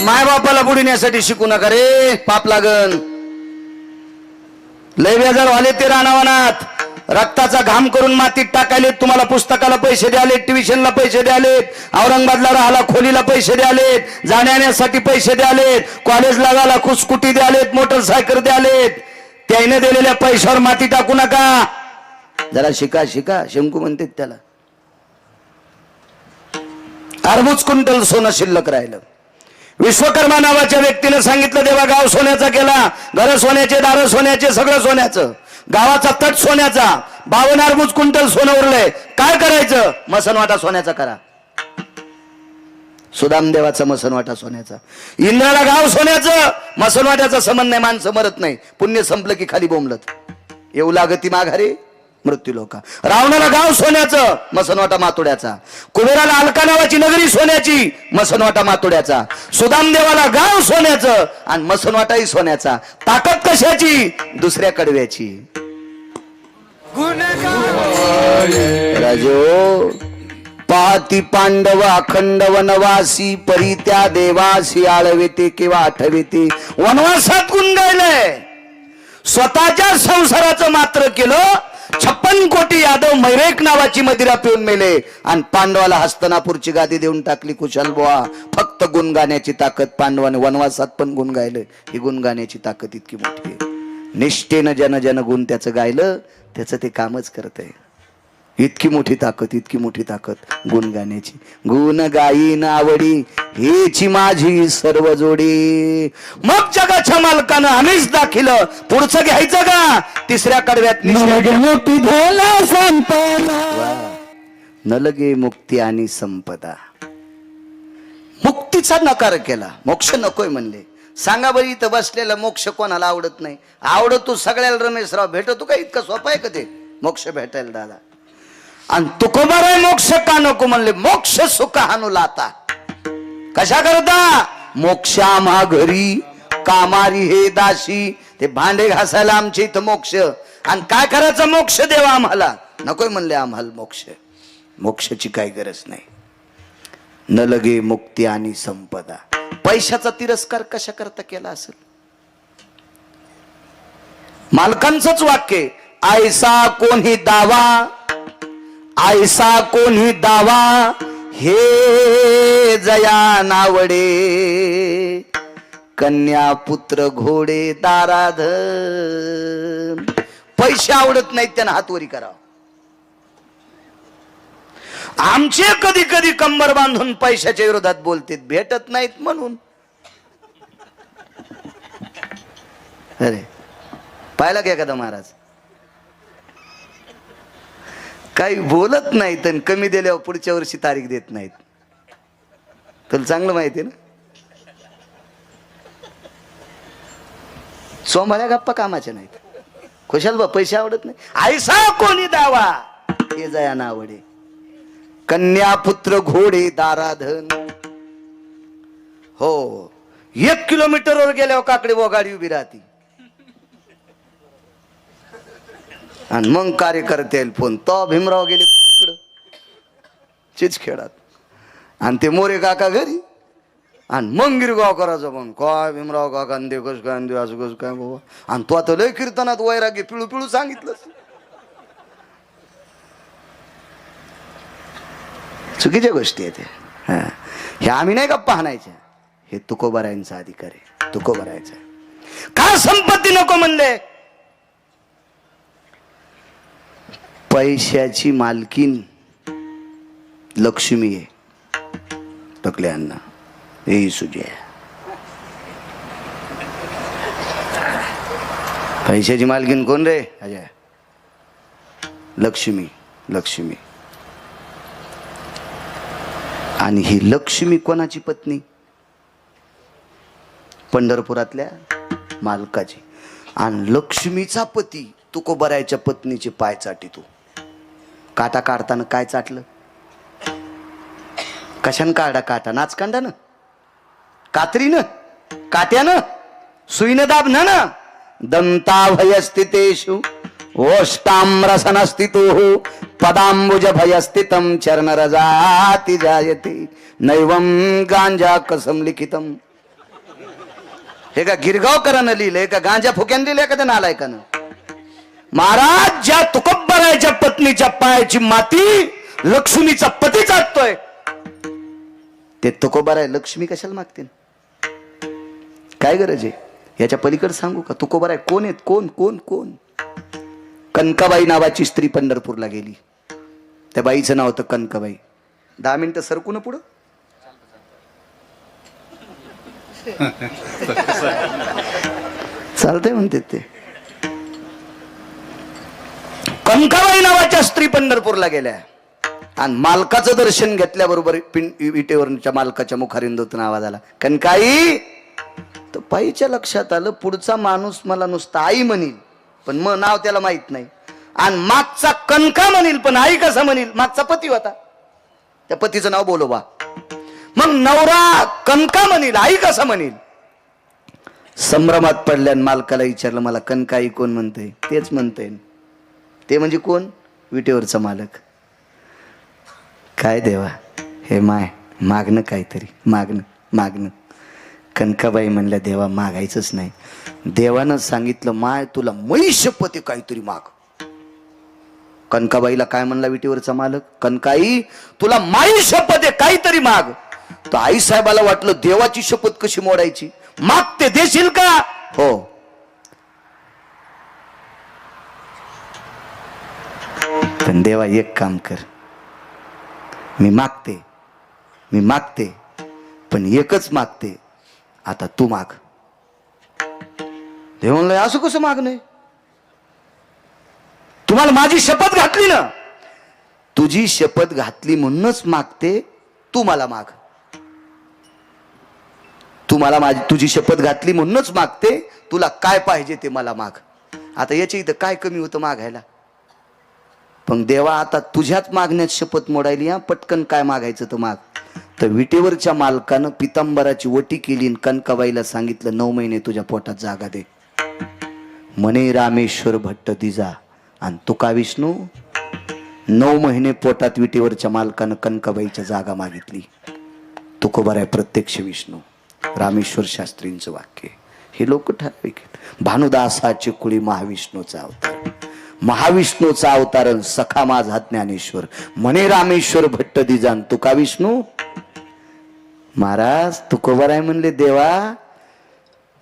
माय बापाला बुडण्यासाठी शिकू नका रे, पाप लागन. लय बेजार व्हाले ते रानावनात. रक्ताचा घाम करून मातीत टाकायलेत. तुम्हाला पुस्तकाला पैसे द्यालेत, ट्युशनला पैसे द्यालेत, औरंगाबादला राहायला खोलीला पैसे द्यालेत, जाण्यासाठी पैसे द्यालेत, कॉलेजला जायला स्कूटी द्यालेत, मोटरसायकल द्यालेत. त्याने दिलेल्या पैशावर माती टाकू नका. जरा शिका शिका. शंकू म्हणतात त्याला. अर्बूज क्विंटल सोनं शिल्लक राहिलं. विश्वकर्मा नावाच्या व्यक्तीने सांगितलं, देवा गाव सोन्याचा केला, घर सोन्याचे, दार सोन्याचे, सगळं सोन्याचं, गावाचा तट सोन्याचा, 52 अर्बूज क्विंटल सोनं उरलंय. काय करायचं? मसनवाटा सोन्याचा करा. सुदामदेवाचा मसनवाटा सोन्याचा. इंद्राला गाव सोन्याचं, मसनवाट्याचा संबंध नाही. माणसं मरत नाही, पुण्य संपलं की खाली बोंबलत. येऊ लागती माघारी मृत्यू लोका. रावणाला गाव सोन्याचं, मसनवाटा मातोड्याचा. कुबेराला अलका नावाची नगरी सोन्याची, मसनवाटा मातोड्याचा. सुदामदेवाला गाव सोन्याचं आणि मसनवाटाही सोन्याचा. ताकद कशाची? दुसऱ्या कडव्याची. राजो पाती पांडव अखंड वनवासी, परी त्या देवासी आळवेते किंवा आठवेते. वनवासात गुण गायलंय. स्वतःच्या संसाराचं मात्र केलं. 56 कोटी यादव मैरेक नावाची मदिरा पिऊन मेले आणि पांडवाला हस्तनापूरची गादी देऊन टाकली. कुशल बुवा. फक्त गुण गाण्याची ताकद पांडवाने वनवासात पण गुण गायलं. ही गुण गाण्याची ताकद इतकी मोठी आहे. निष्ठेनं जन जन गुण त्याचं गायलं, त्याचं ते कामच करत आहे. इतकी मोठी ताकद, इतकी मोठी ताकद गुण गाण्याची. गुण गायीन आवडी हेची माझी सर्व जोडी. मग जगाच्या मालकानं आम्हीच दाखिलं. पुढचं घ्यायचं का? तिसऱ्या कडव्यात न लगे मुक्ती आणि संपदा. मुक्तीचा नकार केला, मोक्ष नकोय म्हणले. सांगा बरं, इथं बसलेला मोक्ष कोणाला आवडत नाही? आवडतो सगळ्याला रमेशराव. भेटतो का? इतकं सोपं आहे का ते मोक्ष भेटायला दादा? आणि तुकोबाराय मोक्ष का नको म्हणले? मोक्ष सुख हानू लाता. कशा करता? मोक्ष आम्हा घरी कामारी हे दाशी. ते भांडे घासायला आमच्या इथं मोक्ष. आणि काय करायचं? मोक्ष देवा आम्हाला. नकोय म्हणले आम्हाला मोक्ष. मोक्षाची काही गरज नाही. न लगे मुक्ती आणि संपदा. पैशाचा तिरस्कार कशा करता केला असेल? मालकांचंच वाक्य, ऐसा कोणी दावा, ऐसा कोणी दावा हे जया नावडे. कन्या पुत्र घोडे दाराधन. पैसे आवडत नाहीत त्यांना हातवरी करावं. आमचे कधी कधी कंबर बांधून पैशाच्या विरोधात बोलतात, भेटत नाहीत म्हणून. अरे पाहिला का एखादा महाराज काही बोलत नाहीत आणि कमी दिल्यावर पुढच्या वर्षी तारीख देत नाहीत. तुला चांगलं माहिती ना? सोमाळ्या गप्पा कामाच्या नाहीत. खुशाल बा पैसे आवडत नाही. ऐसा कोणी दावा हे जया नावडे. कन्या पुत्र घोडे दाराधन. हो, 1 किलोमीटरवर गेल्यावर काकडे गाडी उभी राहती. आणि मग कार्यकर्ते फोन तो भीमराव गेले तिकडं चिचखेडात. आणि ते मोरे काका घरी. आणि मग गिरगाव करायचं. पण काय भीमराव काका दे कस काय दे असं कस काय बाबा. आणि तो आता लय कीर्तनात वैराग्य पिळू पिळू सांगितलंच. चुकीच्या गोष्टी आहेत हे आम्ही नाही गप्पा हाणायच्या. हे तुकोबारायांचा अधिकार आहे. तुकोबारायचा का संपत्ती नको म्हणले? पैशाची मालकीन लक्ष्मी आहे. टकले अण्णा हे सुजे. पैशाची मालकीन कोण रे? अजय. लक्ष्मी. लक्ष्मी. आणि ही लक्ष्मी कोणाची पत्नी? पंढरपुरातल्या मालकाची. आणि लक्ष्मीचा पती तुकोबारायच्या पत्नीचे पाय चाटी. तू काटा काढताना काय चाटलं? कशान काढा काटा? नाचकांडानं, कात्रीनं, काट्यानं, सुईनं दाबनं ना. दंताभयस्थितेषु ओष्टाम्रसनस्थितो पदांबुज भयस्थितम चरणरजाति जायते नैवं गांजा कसम लिखितम. हे का गिरगावकरानं लिहिलंय का गांजा फुक्यानं लिहिलंय का त्या नालायकानं? महाराज, ज्या तुकोबारायच्या पत्नीच्या पायाची माती लक्ष्मीचा पती चाटतोय, ते तुकोबाराय लक्ष्मी कशाला मागतील? काय गरज आहे? याच्या पलीकडे सांगू का? तुकोबाराय कोण आहेत? कोण कोण कोण? कनकाबाई नावाची स्त्री पंढरपूरला गेली. त्या बाईचं नाव होतं कनकाबाई. 10 मिनिटं सरकू ना पुढं. चालतंय म्हणते ते. कनकाबाई नावाच्या स्त्री पंढरपूरला गेल्या आणि मालकाचं दर्शन घेतल्याबरोबर विटेवरच्या मालकाच्या मुखारिंदूतून आवाज आला, कनकाई. तर बाईच्या लक्षात आलं पुढचा माणूस मला नुसता आई म्हणील, पण मग नाव त्याला माहित नाही. आणि मागचा कनका म्हणील, पण आई कसा म्हणील? मागचा पती होता, त्या पतीचं नाव बोलोबा. मग नवरा कनका म्हणील, आई कसा म्हणील? संभ्रमात पडल्यान मालकाला विचारलं, मला कनकाई कोण म्हणतंय? तेच म्हणतंय. ते म्हणजे कोण? विटेवरचा मालक. काय देवा हे मागणं काहीतरी, मागणं मागणं. कनकाबाई म्हणल्या, देवा मागायचंच नाही. देवानं सांगितलं, माय तुला महिषपती काहीतरी माग. कनकाबाईला काय म्हणला विटेवरचा मालक? कनकाई तुला माई शपथ आहे, काहीतरी माग. तर आई साहेबाला वाटलं देवाची शपथ कशी मोडायची, मागते देशील का? हो. पण देवा एक काम कर, मी मागते पण एकच मागते, आता तू माग. देव म्हणलं, असं कसं मागणं? तुम्हाला माझी शपथ घातली ना, तुझी शपथ घातली म्हणूनच मागते, तू मला माग. तू मला तुझी शपथ घातली म्हणूनच मागते, तुला काय पाहिजे ते मला माग. आता याच्या इथं काय कमी होतं मागायला? पण देवा आता तुझ्याच मागण्यात शपथ मोडायली, पटकन काय मागायचं तर माग. तर विटेवरच्या मालकानं पितांबराची वटी केली आणि कनकाबाईला सांगितलं 9 महिने तुझ्या पोटात जागा दे. म्हणे रामेश्वर भट्ट दिजा. आणि तुका विष्णू 9 महिने पोटात विटेवरच्या मालकानं कनकाबाईच्या जागा मागितली. तुकोबर आहे प्रत्यक्ष विष्णू. रामेश्वर शास्त्रींचं वाक्य. हे लोक ठराविक. भानुदासाची कुळी महाविष्णूचा अवतार. महाविष्णूचा अवतार सखा माझा ज्ञानेश्वर. म्हणे रामेश्वर भट्ट दिजान तुका विष्णू. महाराज तुकोबर आहे म्हणले, देवा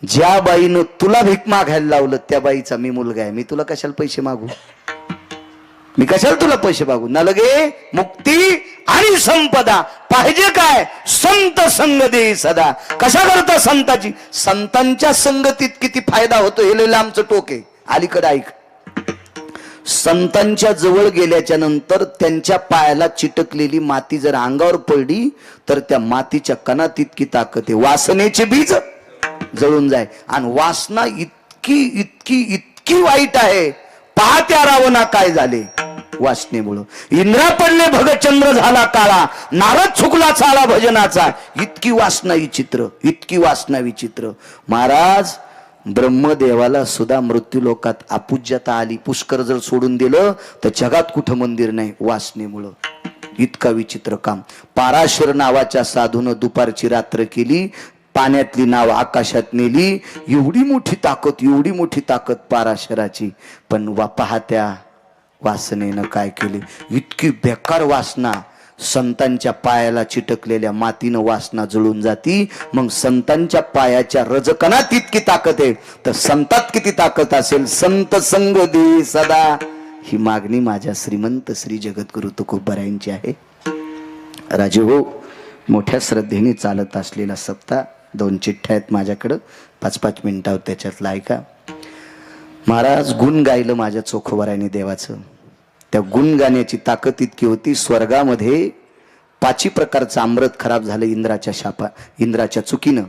ज्या बाईनं तुला भीक मागायला लावलं त्या बाईचा मी मुलगा आहे. मी तुला कशाला पैसे मागू? मी कशाला तुला पैसे मागू? न लगे मुक्ती आणि संपदा पाहिजे काय? संत संग दे सदा. कशा करता संताची? संतांच्या संगतीत किती फायदा होतो हे लय लांबचं टोक आहे. अलीकडे ऐक. संतांच्या जवळ गेल्याच्या नंतर त्यांच्या पायाला चिटकलेली माती जर अंगावर पडली तर त्या मातीच्या कणात इतकी ताकद आहे, वासनेचे बीज जळून जाय. आणि वासना इतकी इतकी इतकी वाईट आहे. पहा त्या रावणा काय झाले वासनेमुळं. इंद्रा पडले भगचंद्र झाला काळा, नारद चुकला चाला भजनाचा. इतकी वासना विचित्र, इतकी वासना विचित्र. महाराज ब्रह्मदेवाला सुद्धा मृत्यू लोकात अपूज्यता आली. पुष्कर जर सोडून दिलं तर जगात कुठं मंदिर नाही वासनेमुळं. इतका विचित्र काम. पाराशर नावाच्या साधून दुपारची रात्र केली, पाण्यातली नाव आकाशात नेली. एवढी मोठी ताकद, एवढी मोठी ताकद पाराशराची. पण पाहत्या वासनेनं काय केले? इतकी बेकार वासना. संतांच्या पायाला चिटकलेल्या मातीनं वासना जळून जाती. मग संतांच्या पायाच्या रजकणात इतकी ताकद आहे तर संतात किती ताकद असेल? संत संग दे सदा. ही मागणी माझ्या श्रीमंत श्री जगद्गुरु तुकोबरायांची आहे. राजे हो, मोठ्या श्रद्धेने चालत असलेला सप्ताह. 2 चिठ्ठ्या आहेत माझ्याकडं, 5-5 मिनिटावर त्याच्यातलं ऐका. महाराज गुण गायलं माझ्या चोखोबरायांनी देवाचं. त्या गुण गाण्याची ताकद इतकी होती, स्वर्गामध्ये 5 प्रकारचं अमृत खराब झालं इंद्राच्या चुकीनं.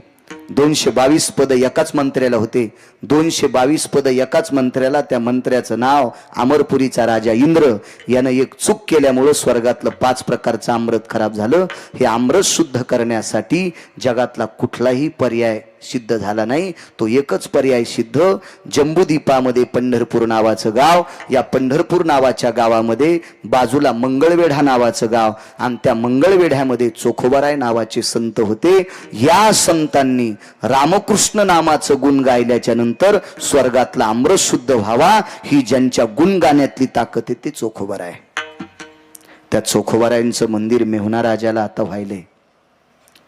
222 पद एकाच मंत्र्याला होते. 222 पद एकाच मंत्र्याला. त्या मंत्र्याचं नाव अमरपुरीचा राजा इंद्र. यानं एक चूक केल्यामुळं स्वर्गातलं 5 प्रकारचं अमृत खराब झालं. हे अमृत शुद्ध करण्यासाठी जगातला कुठलाही पर्याय सिद्ध झाला नाही. तो एकच पर्याय सिद्ध. जम्बूद्वीपामध्ये पंढरपूर नावाचं गाव. या पंढरपूर नावाच्या गावामध्ये बाजूला मंगळवेढा नावाचं गाव. आणि त्या मंगळवेढ्यामध्ये चोखोबराय नावाचे संत होते. या संतांनी रामकृष्ण नामाचं गुण गायल्याच्या नंतर स्वर्गातला अमृत शुद्ध व्हावा. ही ज्यांच्या गुण गाण्यातली ताकद आहे ते चोखोबराय. त्या चोखोबरायांचं मंदिर मेहुणा राजाला आता व्हायलंय.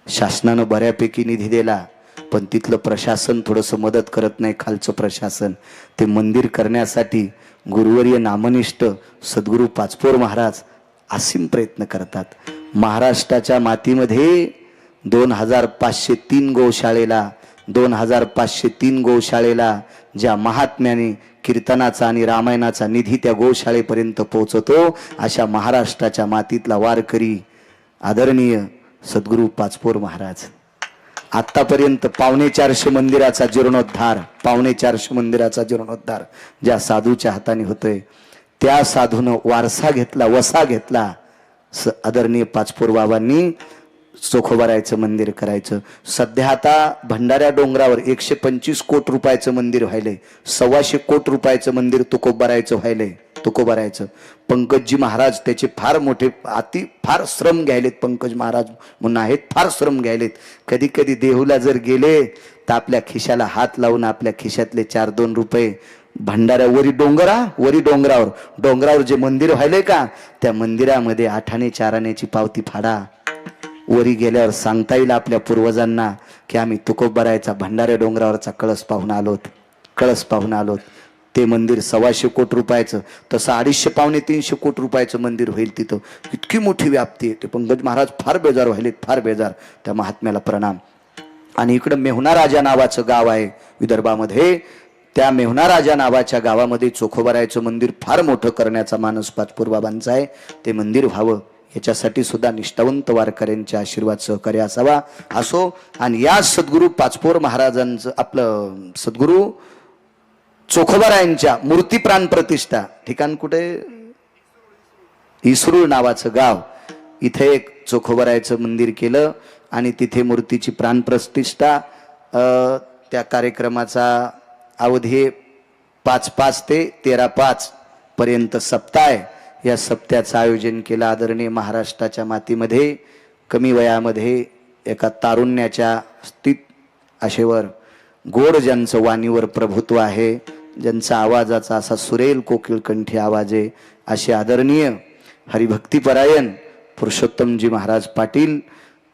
शासनानं बऱ्यापैकी निधी दिला, पण तिथलं प्रशासन थोडंसं मदत करत नाही. खालचं प्रशासन ते मंदिर करण्यासाठी गुरुवर्य नामनिष्ठ सद्गुरू पाचपोर महाराज असीम प्रयत्न करतात. महाराष्ट्राच्या मातीमध्ये 2503 गोशाळेला 2503 गोशाळेला ज्या महात्म्याने कीर्तनाचा आणि रामायणाचा निधी त्या गोशाळेपर्यंत पोहोचतो, अशा महाराष्ट्राच्या मातीतला वारकरी आदरणीय सद्गुरू पाचपोर महाराज. आतापर्यंत 450 मंदिराचा जीर्णोद्धार 450 मंदिराचा जीर्णोद्धार ज्या साधूच्या हाताने होतोय, त्या साधूनं वारसा घेतला, वसा घेतला. आदरणीय पाचपोर बाबांनी चोखोबरायचं मंदिर करायचं. सध्या आता भंडाऱ्या डोंगरावर 125 कोटी रुपयाचं मंदिर व्हायलंय. 125 कोटी रुपयाचं मंदिर तुकोबरायचं व्हायलंय. तुकोबरायचं पंकजजी महाराज त्याचे फार मोठे फार श्रम घ्यायलेत. पंकज महाराज म्हणून आहेत, फार श्रम घ्यायलेत. कधी कधी देहूला जर गेले तर आपल्या खिशाला हात लावून आपल्या खिशातले 4-2 रुपये भंडाऱ्यावरी डोंगरावर जे मंदिर व्हायलंय का, त्या मंदिरामध्ये 8 आणे 4 आण्याची पावती फाडा. वरी गेल्यावर सांगता येईल आपल्या पूर्वजांना की आम्ही तुकोबरायचा भंडाऱ्या डोंगरावरचा कळस पाहून आलोत. ते मंदिर 125 कोटी रुपयाचं, तसं 250-300 कोटी रुपयाचं मंदिर होईल तिथं. इतकी मोठी व्याप्ती आहे. ते पंकज महाराज फार बेजार व्हायलेत, फार बेजार. त्या महात्म्याला प्रणाम. आणि इकडं मेहुणा राजा नावाचं गाव आहे विदर्भामध्ये. त्या मेहुणा राजा नावाच्या गावामध्ये चोखोबारायचं मंदिर फार मोठं करण्याचा मानस पाचपूर बाबांचा आहे. ते मंदिर व्हावं याच्यासाठी सुद्धा निष्ठावंत वारकऱ्यांचे आशीर्वाद सहकार्य असावा असो. आणि या सद्गुरू पाचपोर महाराजांचं आपलं सद्गुरू चोखोबारायांच्या मूर्ती प्राण प्रतिष्ठा ठिकाण कुठे? इसरूळ नावाचं गाव. इथे एक चोखोबारायचं मंदिर केलं आणि तिथे मूर्तीची प्राण प्रतिष्ठा. त्या कार्यक्रमाचा अवधी 5 ते 13 पर्यंत सप्ताह आहे. या सप्त्याचं आयोजन केलं आदरणीय महाराष्ट्राच्या मातीमध्ये कमी वयामध्ये एका तारुण्याच्या स्थित आशेवर गोड ज्यांचं वाणीवर प्रभुत्व आहे, ज्यांचा आवाजाचा असा सुरेल कोकिळकंठी आवाज आहे, असे आदरणीय हरिभक्तीपरायण पुरुषोत्तमजी महाराज पाटील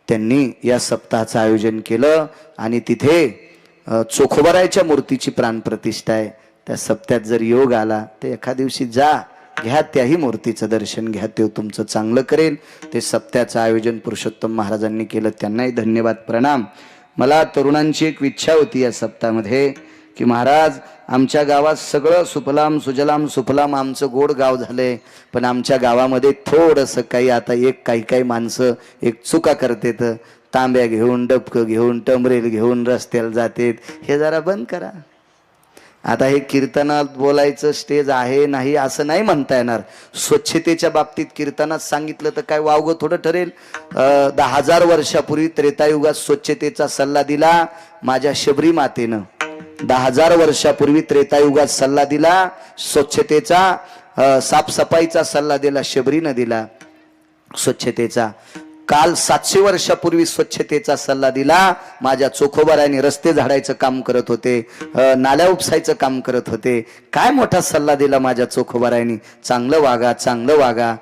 त्यांनी या सप्ताहाचं आयोजन केलं. आणि तिथे चोखोबारायच्या मूर्तीची प्राणप्रतिष्ठा आहे. त्या सप्त्यात जर योग आला तर एका दिवशी जा, घ्या त्याही मूर्तीचं दर्शन घ्या, ते तुमचं चांगलं करेल. ते सप्त्याचं आयोजन पुरुषोत्तम महाराजांनी केलं, त्यांनाही धन्यवाद प्रणाम. मला तरुणांची एक इच्छा होती या सप्ताहामध्ये की महाराज आमच्या गावात सगळं सुफलाम सुजलाम सुफलाम आमचं गोड गाव झालंय, पण आमच्या गावामध्ये थोडंसं काही आता काही माणसं एक चुका करतेत, तांब्या घेऊन डबकं घेऊन टमरेल घेऊन रस्त्याला जातेत, हे जरा बंद करा. आता हे कीर्तनात बोलायचं स्टेज आहे नाही असं नाही म्हणता येणार. स्वच्छतेच्या बाबतीत कीर्तनात सांगितलं तर काय वावगं थोडं ठरेल. 10,000 वर्षापूर्वी त्रेतायुगात स्वच्छतेचा सल्ला दिला माझ्या शबरी मातेनं. 10,000 वर्षापूर्वी त्रेतायुगात सल्ला दिला स्वच्छतेचा, साफसफाईचा सल्ला दिला शबरीनं दिला स्वच्छतेचा. काल 700 वर्षापूर्वी स्वच्छतेचा सल्ला दिला माझ्या चोखोबारायांनी. रस्ते झाडायचं काम करत होते, नाल्या उपसायचं काम करत होते. काय मोठा सल्ला दिला माझ्या चोखोबारायांनी, चांगलं वागा चांगलं वागा.